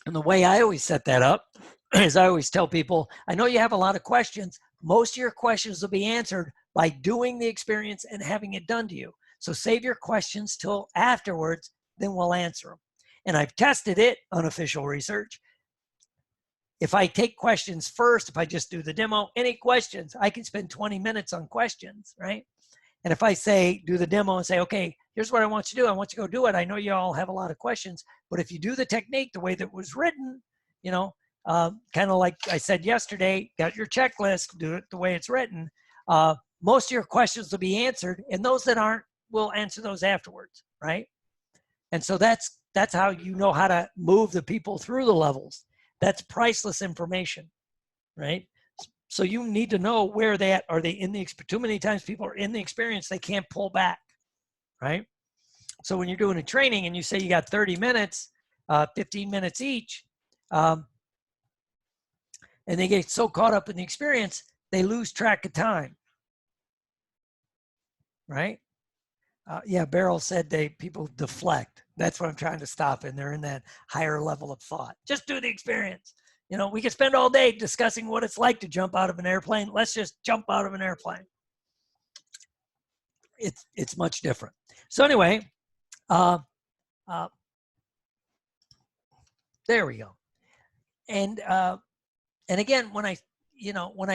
And the way I always set that up is I always tell people, I know you have a lot of questions. Most of your questions will be answered by doing the experience and having it done to you. So save your questions till afterwards, then we'll answer them. And I've tested it, unofficial research. If I take questions first, if I just do the demo, any questions, I can spend 20 minutes on questions, right? And if I say, do the demo and say, okay, here's what I want you to do. I want you to go do it. I know you all have a lot of questions, but if you do the technique the way that was written, kind of like I said yesterday, got your checklist, do it the way it's written. Most of your questions will be answered, and those that aren't, we'll answer those afterwards, right? And so that's how you know how to move the people through the levels. That's priceless information, right? So you need to know where are they in the, too many times people are in the experience, they can't pull back, right? So when you're doing a training and you say you got 30 minutes, 15 minutes each, and they get so caught up in the experience, they lose track of time, right? Yeah, Beryl said people deflect. That's what I'm trying to stop, and they're in that higher level of thought. Just do the experience. We could spend all day discussing what it's like to jump out of an airplane. Let's just jump out of an airplane. It's much different. So anyway, there we go. And again, when I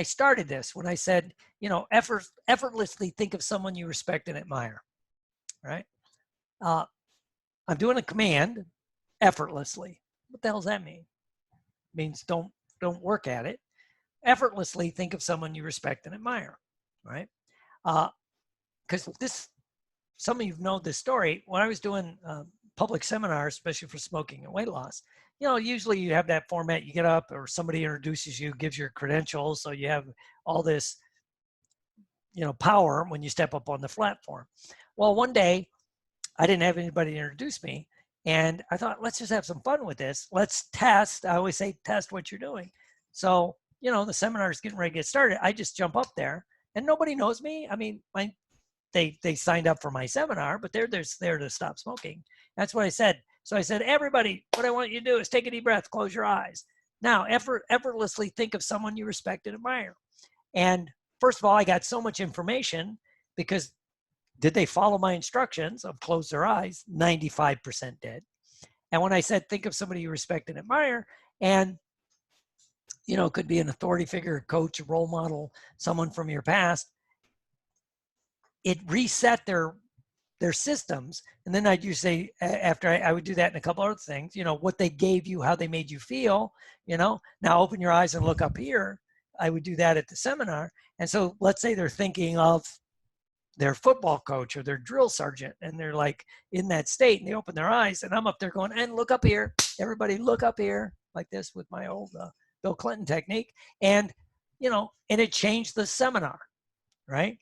started this, when I said, effortlessly think of someone you respect and admire, right? I'm doing a command, effortlessly. What the hell does that mean? It means don't work at it. Effortlessly think of someone you respect and admire, right? Because some of you know this story. When I was doing public seminars, especially for smoking and weight loss, usually you have that format. You get up or somebody introduces you, gives your credentials. So you have all this, power when you step up on the platform. Well, one day I didn't have anybody introduce me. And I thought, let's just have some fun with this. Let's test. I always say, test what you're doing. So, the seminar is getting ready to get started. I just jump up there and nobody knows me. I mean, they signed up for my seminar, but they're there to stop smoking. That's what I said. So I said, everybody, what I want you to do is take a deep breath, close your eyes. Now, effortlessly think of someone you respect and admire. And first of all, I got so much information because Did they follow my instructions of close their eyes? 95% did. And when I said, think of somebody you respect and admire, and it could be an authority figure, a coach, a role model, someone from your past, it reset their systems. And then I'd say, after I would do that and a couple other things, what they gave you, how they made you feel, now open your eyes and look up here. I would do that at the seminar. And so let's say they're thinking of their football coach or their drill sergeant, and they're like in that state, and they open their eyes, and I'm up there going, and look up here, everybody look up here, like this with my old Bill Clinton technique. And, and it changed the seminar, right?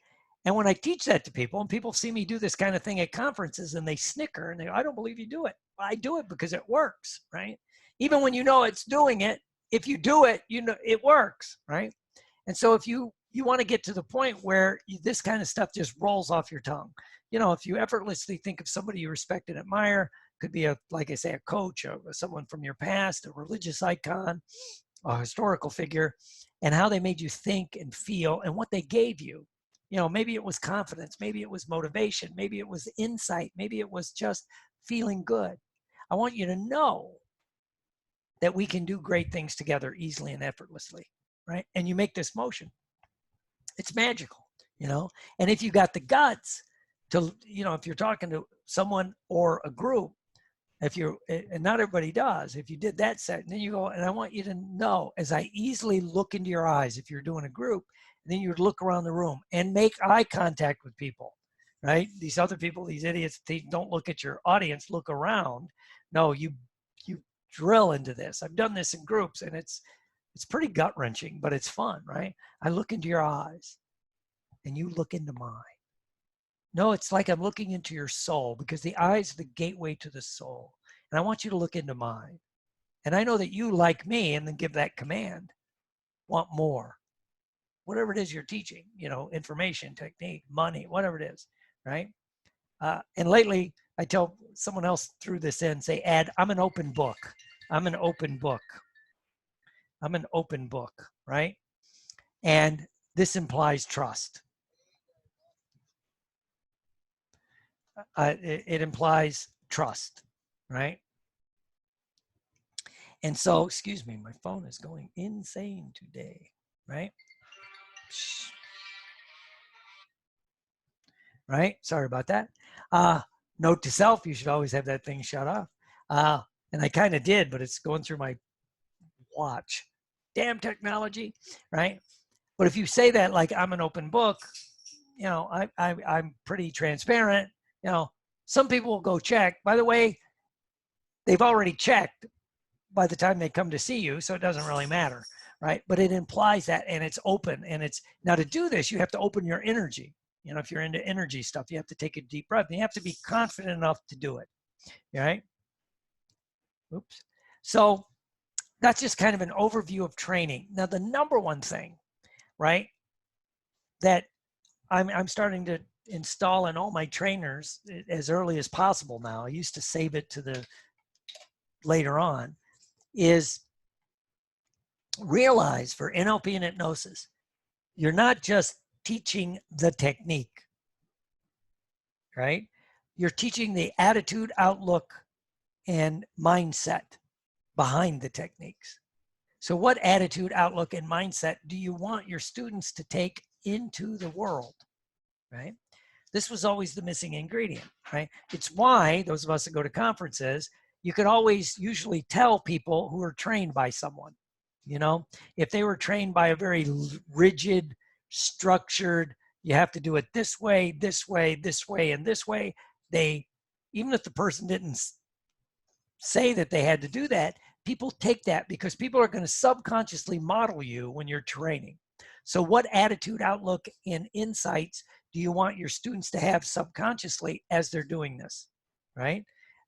And when I teach that to people, and people see me do this kind of thing at conferences, and they snicker and they go, I don't believe you do it. Well, I do it because it works, right? Even when it's doing it, if you do it, it works, right? And so if you want to get to the point where this kind of stuff just rolls off your tongue, if you effortlessly think of somebody you respect and admire, could be like I say, a coach, or someone from your past, a religious icon, a historical figure, and how they made you think and feel and what they gave you. Maybe it was confidence, maybe it was motivation, maybe it was insight, maybe it was just feeling good. I want you to know that we can do great things together easily and effortlessly, right? And you make this motion. It's magical, and if you got the guts to, if you're talking to someone or a group, and not everybody does, if you did that set, and then you go, and I want you to know, as I easily look into your eyes, if you're doing a group, and then you would look around the room and make eye contact with people, right? These other people, these idiots, they don't look at your audience, look around. No, you drill into this. I've done this in groups, and it's pretty gut-wrenching, but it's fun, right? I look into your eyes, and you look into mine. No, it's like I'm looking into your soul, because the eyes are the gateway to the soul. And I want you to look into mine. And I know that you, like me, and then give that command, want more. Whatever it is you're teaching, information, technique, money, whatever it is, right? And lately, I tell someone else through this in, say, Ed, I'm an open book. I'm an open book. I'm an open book, right? And this implies trust. It implies trust, right? And so, excuse me, my phone is going insane today, right? Right? Sorry about that. Note to self, you should always have that thing shut off. And I kind of did, but it's going through my watch. Damn technology, right? But if you say that like I'm an open book, I'm pretty transparent. Some people will go check. By the way, they've already checked by the time they come to see you, so it doesn't really matter, right? But it implies that, and it's open, and it's, now to do this, you have to open your energy. If you're into energy stuff, you have to take a deep breath, and you have to be confident enough to do it, right? Oops. So that's just kind of an overview of training. Now, the number one thing, right, that I'm starting to install in all my trainers as early as possible now, I used to save it to the later on, is realize for NLP and hypnosis, you're not just teaching the technique, right? You're teaching the attitude, outlook, and mindset behind the techniques. So what attitude, outlook, and mindset do you want your students to take into the world, right? This was always the missing ingredient, right? It's why those of us that go to conferences, you can always usually tell people who are trained by someone, if they were trained by a very rigid, structured, you have to do it this way, this way, this way, and this way. Even if the person didn't say that they had to do that, people take that because people are going to subconsciously model you when you're training. So what attitude, outlook, and insights do you want your students to have subconsciously as they're doing this, right?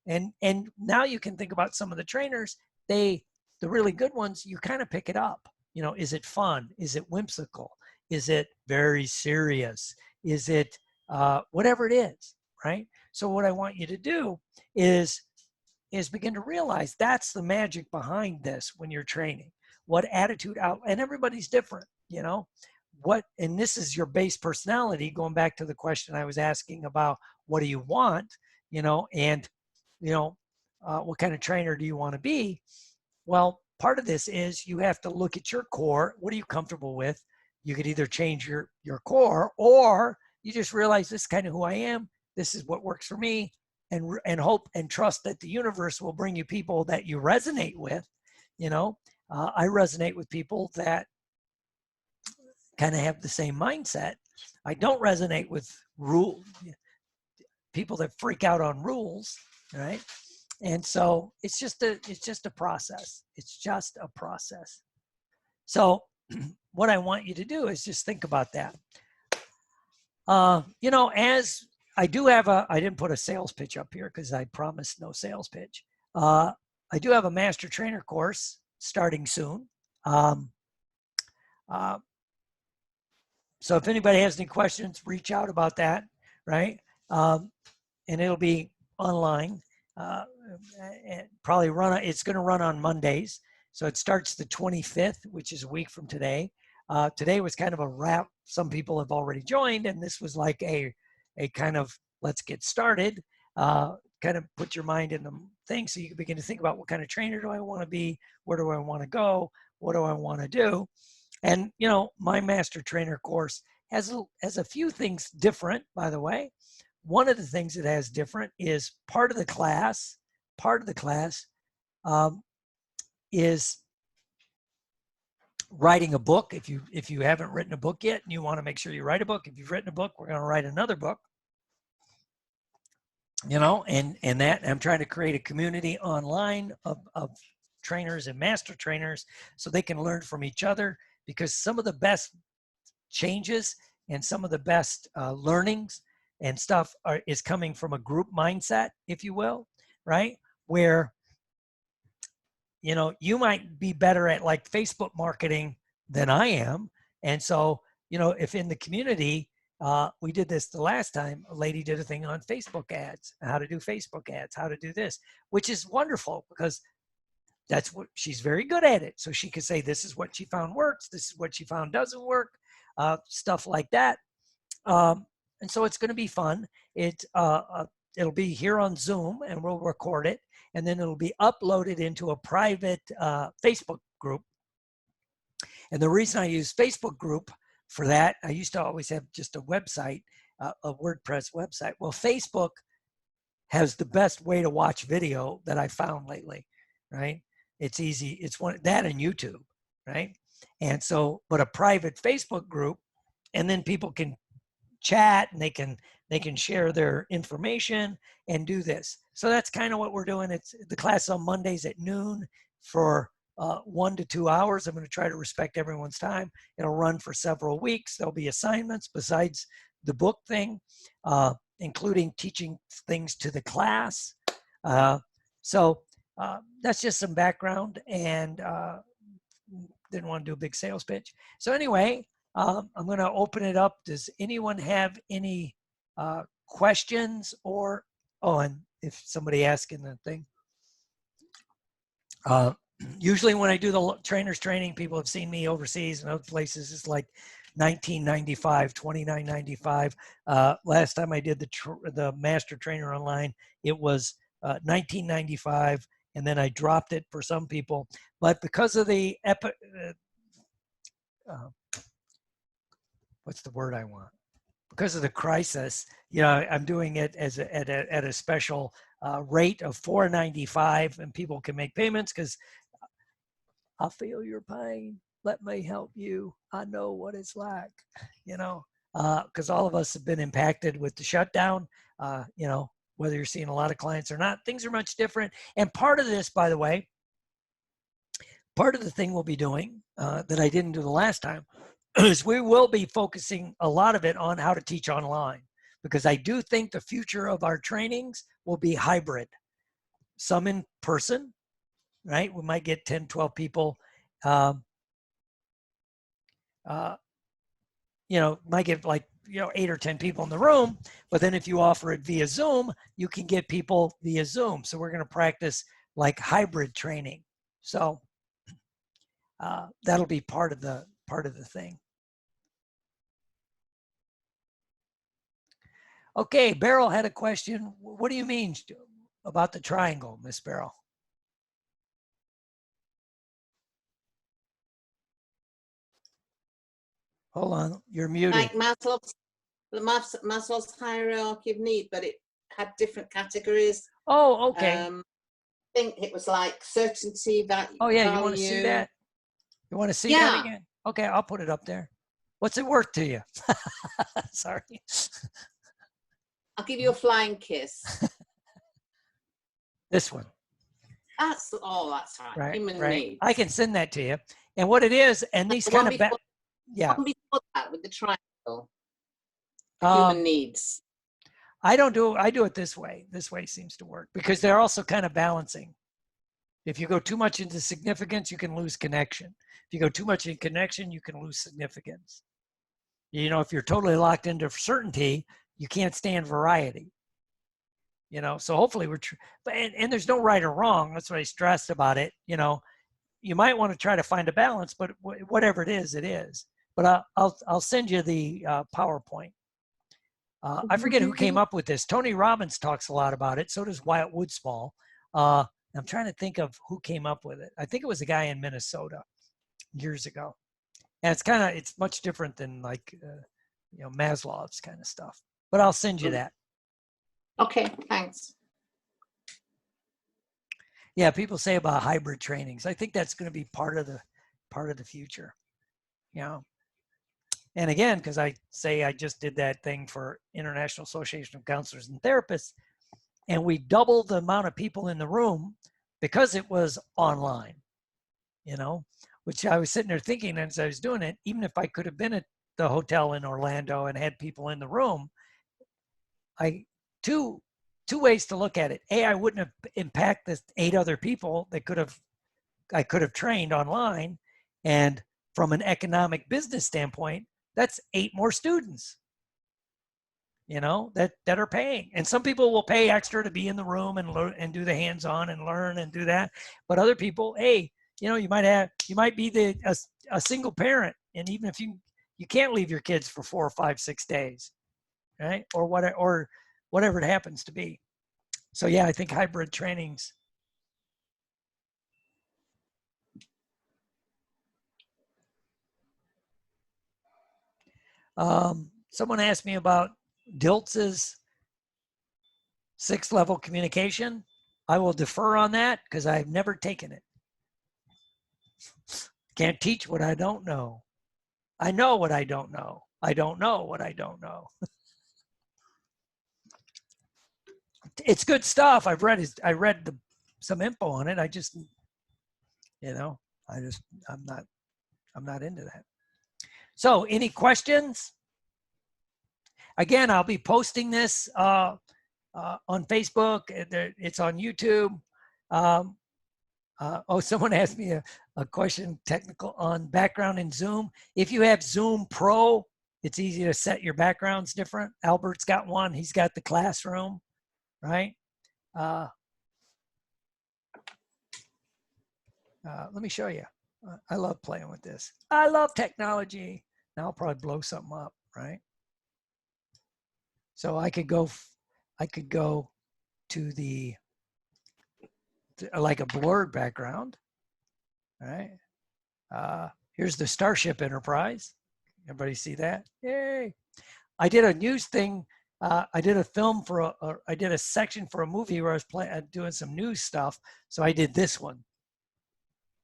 And now you can think about some of the trainers, the really good ones, you kind of pick it up. Is it fun? Is it whimsical? Is it very serious? Is it whatever it is, right? So what I want you to do is begin to realize that's the magic behind this when you're training. What attitude out, and everybody's different, and this is your base personality, going back to the question I was asking about what do you want, and, what kind of trainer do you want to be? Well, part of this is you have to look at your core. What are you comfortable with? You could either change your core, or you just realize this is kind of who I am. This is what works for me, and hope and trust that the universe will bring you people that you resonate with. I resonate with people that kind of have the same mindset. I don't resonate with people that freak out on rules, right? And so it's just a process. It's just a process. So what I want you to do is just think about that. As I didn't put a sales pitch up here because I promised no sales pitch. I do have a master trainer course starting soon. So if anybody has any questions, reach out about that, right? And it'll be online. Probably it's going to run on Mondays. So it starts the 25th, which is a week from today. Today was kind of a wrap. Some people have already joined, and this was like a kind of let's get started, kind of put your mind in the thing so you can begin to think about what kind of trainer do I want to be? Where do I want to go? What do I want to do? And, my master trainer course has a few things different, by the way. One of the things it has different is part of the class is writing a book. If you haven't written a book yet and you want to make sure you write a book, if you've written a book, we're going to write another book. And that I'm trying to create a community online of trainers and master trainers so they can learn from each other, because some of the best changes and some of the best learnings and stuff is coming from a group mindset, if you will, right? Where, you might be better at like Facebook marketing than I am. And so, if in the community, we did this the last time, a lady did a thing on Facebook ads, how to do Facebook ads, how to do this, which is wonderful because that's what she's very good at it. So she could say, this is what she found works. This is what she found doesn't work, stuff like that. And so it's going to be fun. It'll be here on Zoom and we'll record it. And then it'll be uploaded into a private Facebook group. And the reason I use Facebook group for that, I used to always have just a website, a WordPress website. Well, Facebook has the best way to watch video that I found lately, right? It's easy. It's that and YouTube, right? And so, but a private Facebook group, and then people can chat and they can share their information and do this. So that's kind of what we're doing. It's the class on Mondays at noon for 1 to 2 hours. I'm going to try to respect everyone's time. It'll run for several weeks. There'll be assignments besides the book thing, including teaching things to the class. So that's just some background, and didn't want to do a big sales pitch. So anyway, I'm going to open it up. Does anyone have any questions and if somebody asking the thing, usually when I do the trainers training, people have seen me overseas and other places. It's like $19.95, $29.95. Last time I did the master trainer online, it was $19.95, and then I dropped it for some people. But because of the what's the word I want? Because of the crisis, I'm doing it at a special rate of $4.95, and people can make payments because I feel your pain. Let me help you. I know what it's like, because all of us have been impacted with the shutdown. Whether you're seeing a lot of clients or not, things are much different. And part of this, by the way, part of the thing we'll be doing that I didn't do the last time is we will be focusing a lot of it on how to teach online, because I do think the future of our trainings will be hybrid, some in person, right? We might get 10, 12 people, might get 8 or 10 people in the room, but then if you offer it via Zoom, you can get people via Zoom. So we're going to practice like hybrid training. So that'll be part of the thing. Okay, Beryl had a question. What do you mean about the triangle, Miss Beryl? Hold on, you're muted. Like Maslow's hierarchy of need, but it had different categories. Oh, okay. I think it was like certainty, that Oh yeah, value. you want to see that? You want to see that again? Okay, I'll put it up there. What's it worth to you? Sorry. I'll give you a flying kiss. This one. That's right. Right, Human right. needs. I can send that to you. And what it is, and these kind of, yeah. One before that with the triangle. Human needs. I do it this way. This way seems to work because they're also kind of balancing. If you go too much into significance, you can lose connection. If you go too much in connection, you can lose significance. You know, if you're totally locked into certainty, you can't stand variety. You know, so hopefully and there's no right or wrong. That's what I stressed about it. You know, you might want to try to find a balance, but whatever it is, it is. But I'll send you the PowerPoint. I forget who came up with this. Tony Robbins talks a lot about it. So does Wyatt Woodsmall. I'm trying to think of who came up with it. I think it was a guy in Minnesota years ago. And it's much different than like, you know, Maslow's kind of stuff. But I'll send you that. Okay, thanks. Yeah, people say about hybrid trainings. I think that's going to be part of the future. You know. And again, because I just did that thing for International Association of Counselors and Therapists, and we doubled the amount of people in the room because it was online, you know, which I was sitting there thinking as I was doing it, even if I could have been at the hotel in Orlando and had people in the room, two ways to look at it. A, I wouldn't have impacted the 8 other people that I could have trained online. And from an economic business standpoint, that's 8 more students, you know, that are paying. And some people will pay extra to be in the room and learn and do the hands-on and learn and do that. But other people, hey, you know, you might be a single parent, and even if you can't leave your kids for 4 or 5, 6 days, right? Or whatever it happens to be. So yeah, I think hybrid trainings. Someone asked me about Diltz's 6th level communication. I will defer on that because I've never taken it. Can't teach what I don't know. I know what I don't know. I don't know what I don't know. It's good stuff. I read some info on it. I just, you know, I'm not into that. So any questions? Again, I'll be posting this on Facebook. It's on YouTube. Someone asked me a question technical on background in Zoom. If you have Zoom Pro, it's easy to set your backgrounds different. Albert's got one. He's got the classroom, right? Let me show you. I love playing with this. I love technology. Now I'll probably blow something up, right? So I could go to like a blurred background, right? Here's the Starship Enterprise. Everybody see that? Yay. I did a news thing. I did a film I did a section for a movie where I was doing some news stuff. So I did this one.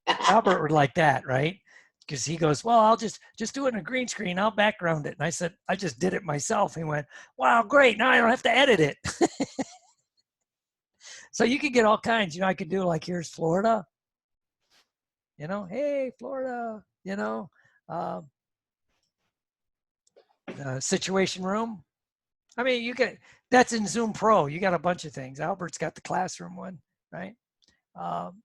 Albert would like that, right? Because he goes, well, I'll just do it in a green screen. I'll background it. And I said, I just did it myself. He went, wow, great. Now I don't have to edit it. So you can get all kinds. You know, I could do like, here's Florida. You know, hey, Florida, you know, situation room. I mean, that's in Zoom Pro. You got a bunch of things. Albert's got the classroom one, right? I'll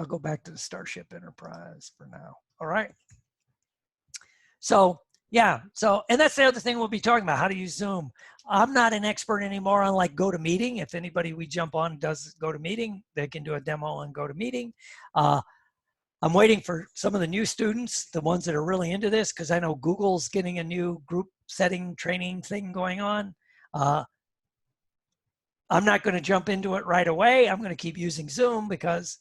go back to the Starship Enterprise for now. All right. So yeah, and that's the other thing we'll be talking about, how to use Zoom. I'm not an expert anymore on like GoToMeeting. If anybody we jump on does GoToMeeting, they can do a demo on GoToMeeting. I'm waiting for some of the new students, the ones that are really into this, because I know Google's getting a new group setting training thing going on. I'm not going to jump into it right away. I'm going to keep using Zoom because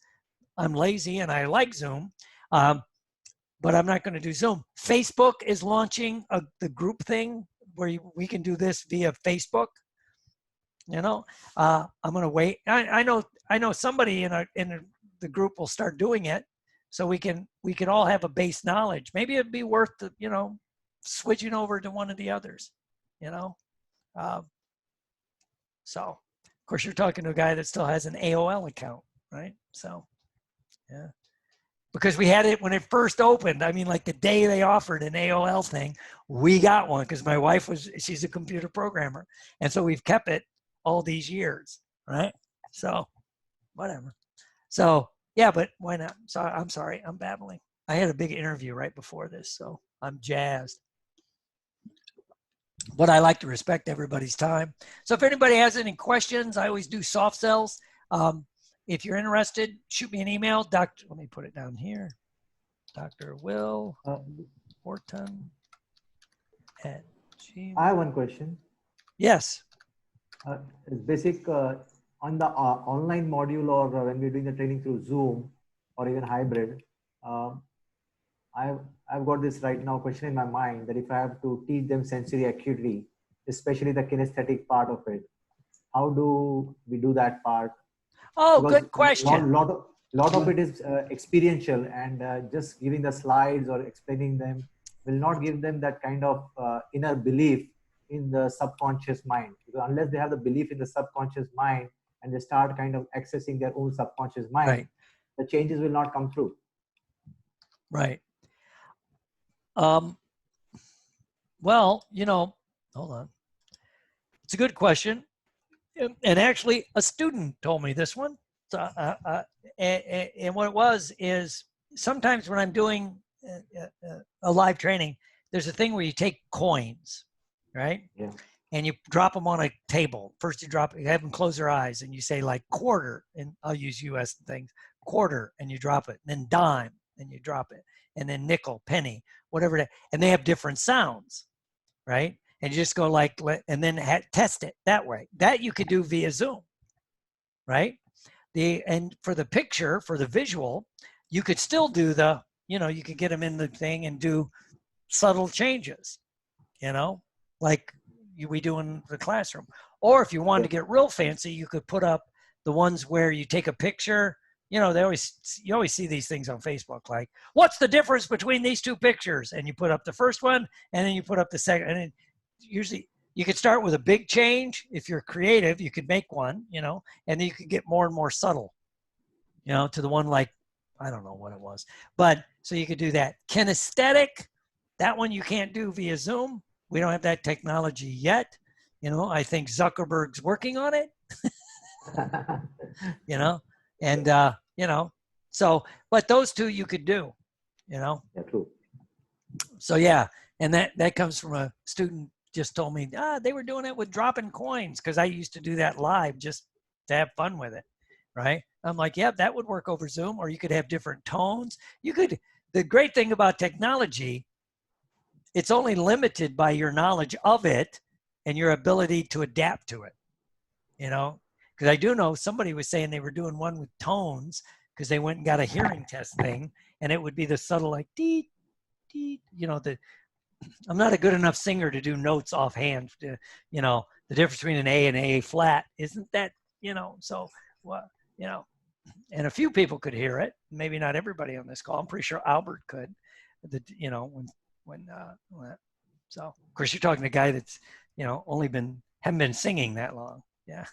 I'm lazy and I like Zoom. But I'm not going to do Zoom. Facebook is launching the group thing where we can do this via Facebook. You know, I'm going to wait. I know somebody in the group will start doing it, so we can all have a base knowledge. Maybe it'd be worth switching over to one of the others. So of course you're talking to a guy that still has an AOL account, right? So yeah. Because we had it when it first opened. I mean, like the day they offered an AOL thing, we got one because my wife she's a computer programmer. And so we've kept it all these years, right? So whatever. So yeah, but why not? So I'm sorry, I'm babbling. I had a big interview right before this, so I'm jazzed. But I like to respect everybody's time. So if anybody has any questions, I always do soft sells. If you're interested, shoot me an email. Let me put it down here. Dr. Will Horton at Gmail. I have one question. Yes. It's basic on the online module or when we're doing the training through Zoom or even hybrid. I've got this right now question in my mind that if I have to teach them sensory acuity, especially the kinesthetic part of it, how do we do that part? Oh, Because good question. lot of it is experiential, and just giving the slides or explaining them will not give them that kind of inner belief in the subconscious mind. Because unless they have the belief in the subconscious mind and they start kind of accessing their own subconscious mind, right, the changes will not come through. Right. Well, hold on. It's a good question. And actually, a student told me this one. And what it was is sometimes when I'm doing a live training, there's a thing where you take coins, right? Yeah. And you drop them on a table. First, you have them close their eyes, and you say like quarter, and I'll use U.S. things, quarter, and you drop it. And then dime, and you drop it. And then nickel, penny, whatever that. And they have different sounds, right? And you just go like, and then test it that way. That you could do via Zoom, right? And for the picture, for the visual, you could still do you could get them in the thing and do subtle changes, like we do in the classroom. Or if you wanted to get real fancy, you could put up the ones where you take a picture. You always see these things on Facebook, like, what's the difference between these two pictures? And you put up the first one, and then you put up the second, and then usually you could start with a big change. If you're creative, you could make one, and then you could get more and more subtle, to the one like, I don't know what it was. But so you could do that. Kinesthetic, that one you can't do via Zoom. We don't have that technology yet. I think Zuckerberg's working on it, and, so, but those two you could do, Yeah, true. So, yeah. And that comes from a student just told me, they were doing it with dropping coins because I used to do that live just to have fun with it, right? I'm like, yeah, that would work over Zoom, or you could have different tones. The great thing about technology, it's only limited by your knowledge of it and your ability to adapt to it, because I do know somebody was saying they were doing one with tones because they went and got a hearing test thing, and it would be the subtle like, dee, dee, I'm not a good enough singer to do notes offhand. The difference between an A and A flat, isn't that, so, well, and a few people could hear it. Maybe not everybody on this call. I'm pretty sure Albert could, so of course you're talking to a guy that's, haven't been singing that long. Yeah.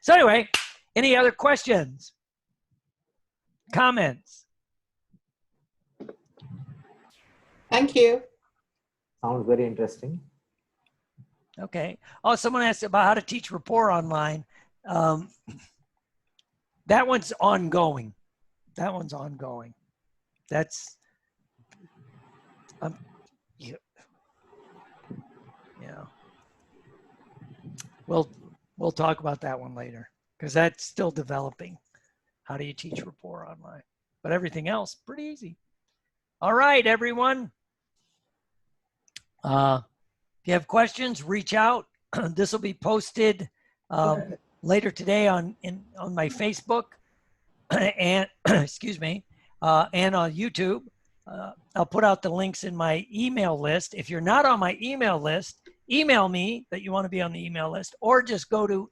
So anyway, any other questions? Comments? Thank you. Sounds very interesting. Okay. Oh, someone asked about how to teach rapport online. That one's ongoing. That's, yeah. We'll talk about that one later because that's still developing. How do you teach rapport online? But everything else, pretty easy. All right, everyone. If you have questions, reach out. this will be posted later today on my Facebook and excuse me, and on YouTube. I'll put out the links in my email list. If you're not on my email list, email me that you want to be on the email list, or just go to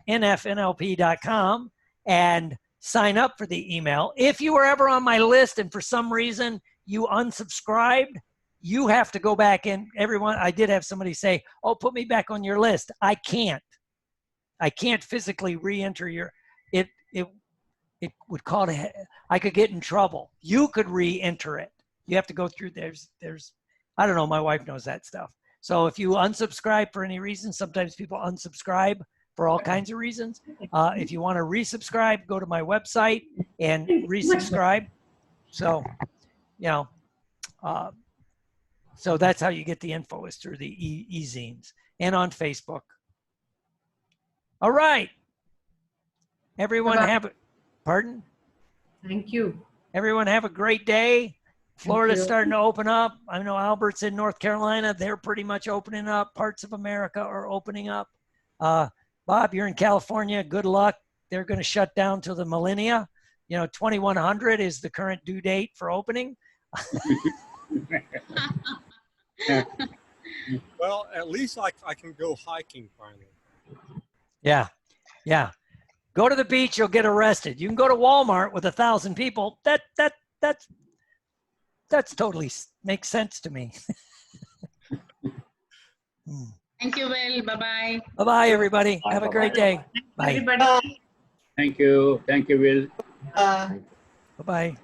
nfnlp.com and sign up for the email. If you were ever on my list and for some reason you unsubscribed, you have to go back in. Everyone, I did have somebody say, oh, put me back on your list. I can't physically re-enter your, it would call it, I could get in trouble. You could re-enter it. You have to go through, there's, I don't know, my wife knows that stuff. So if you unsubscribe for any reason, sometimes people unsubscribe for all kinds of reasons. If you want to resubscribe, go to my website and resubscribe. So, you know, so that's how you get the info, is through the e-zines and on Facebook. All right. Everyone have a, pardon? Thank you. Everyone have a great day. Florida's starting to open up. I know Albert's in North Carolina. They're pretty much opening up. Parts of America are opening up. Bob, you're in California. Good luck. They're going to shut down till the millennia. You know, 2100 is the current due date for opening. Well, at least I can go hiking finally. Yeah. Yeah. Go to the beach, you'll get arrested. You can go to Walmart with 1,000 people. That's totally makes sense to me. Thank you, Will. Bye-bye. Bye-bye, everybody. Have a great day. Bye. Everybody. Thank you. Thank you, Will. Bye-bye.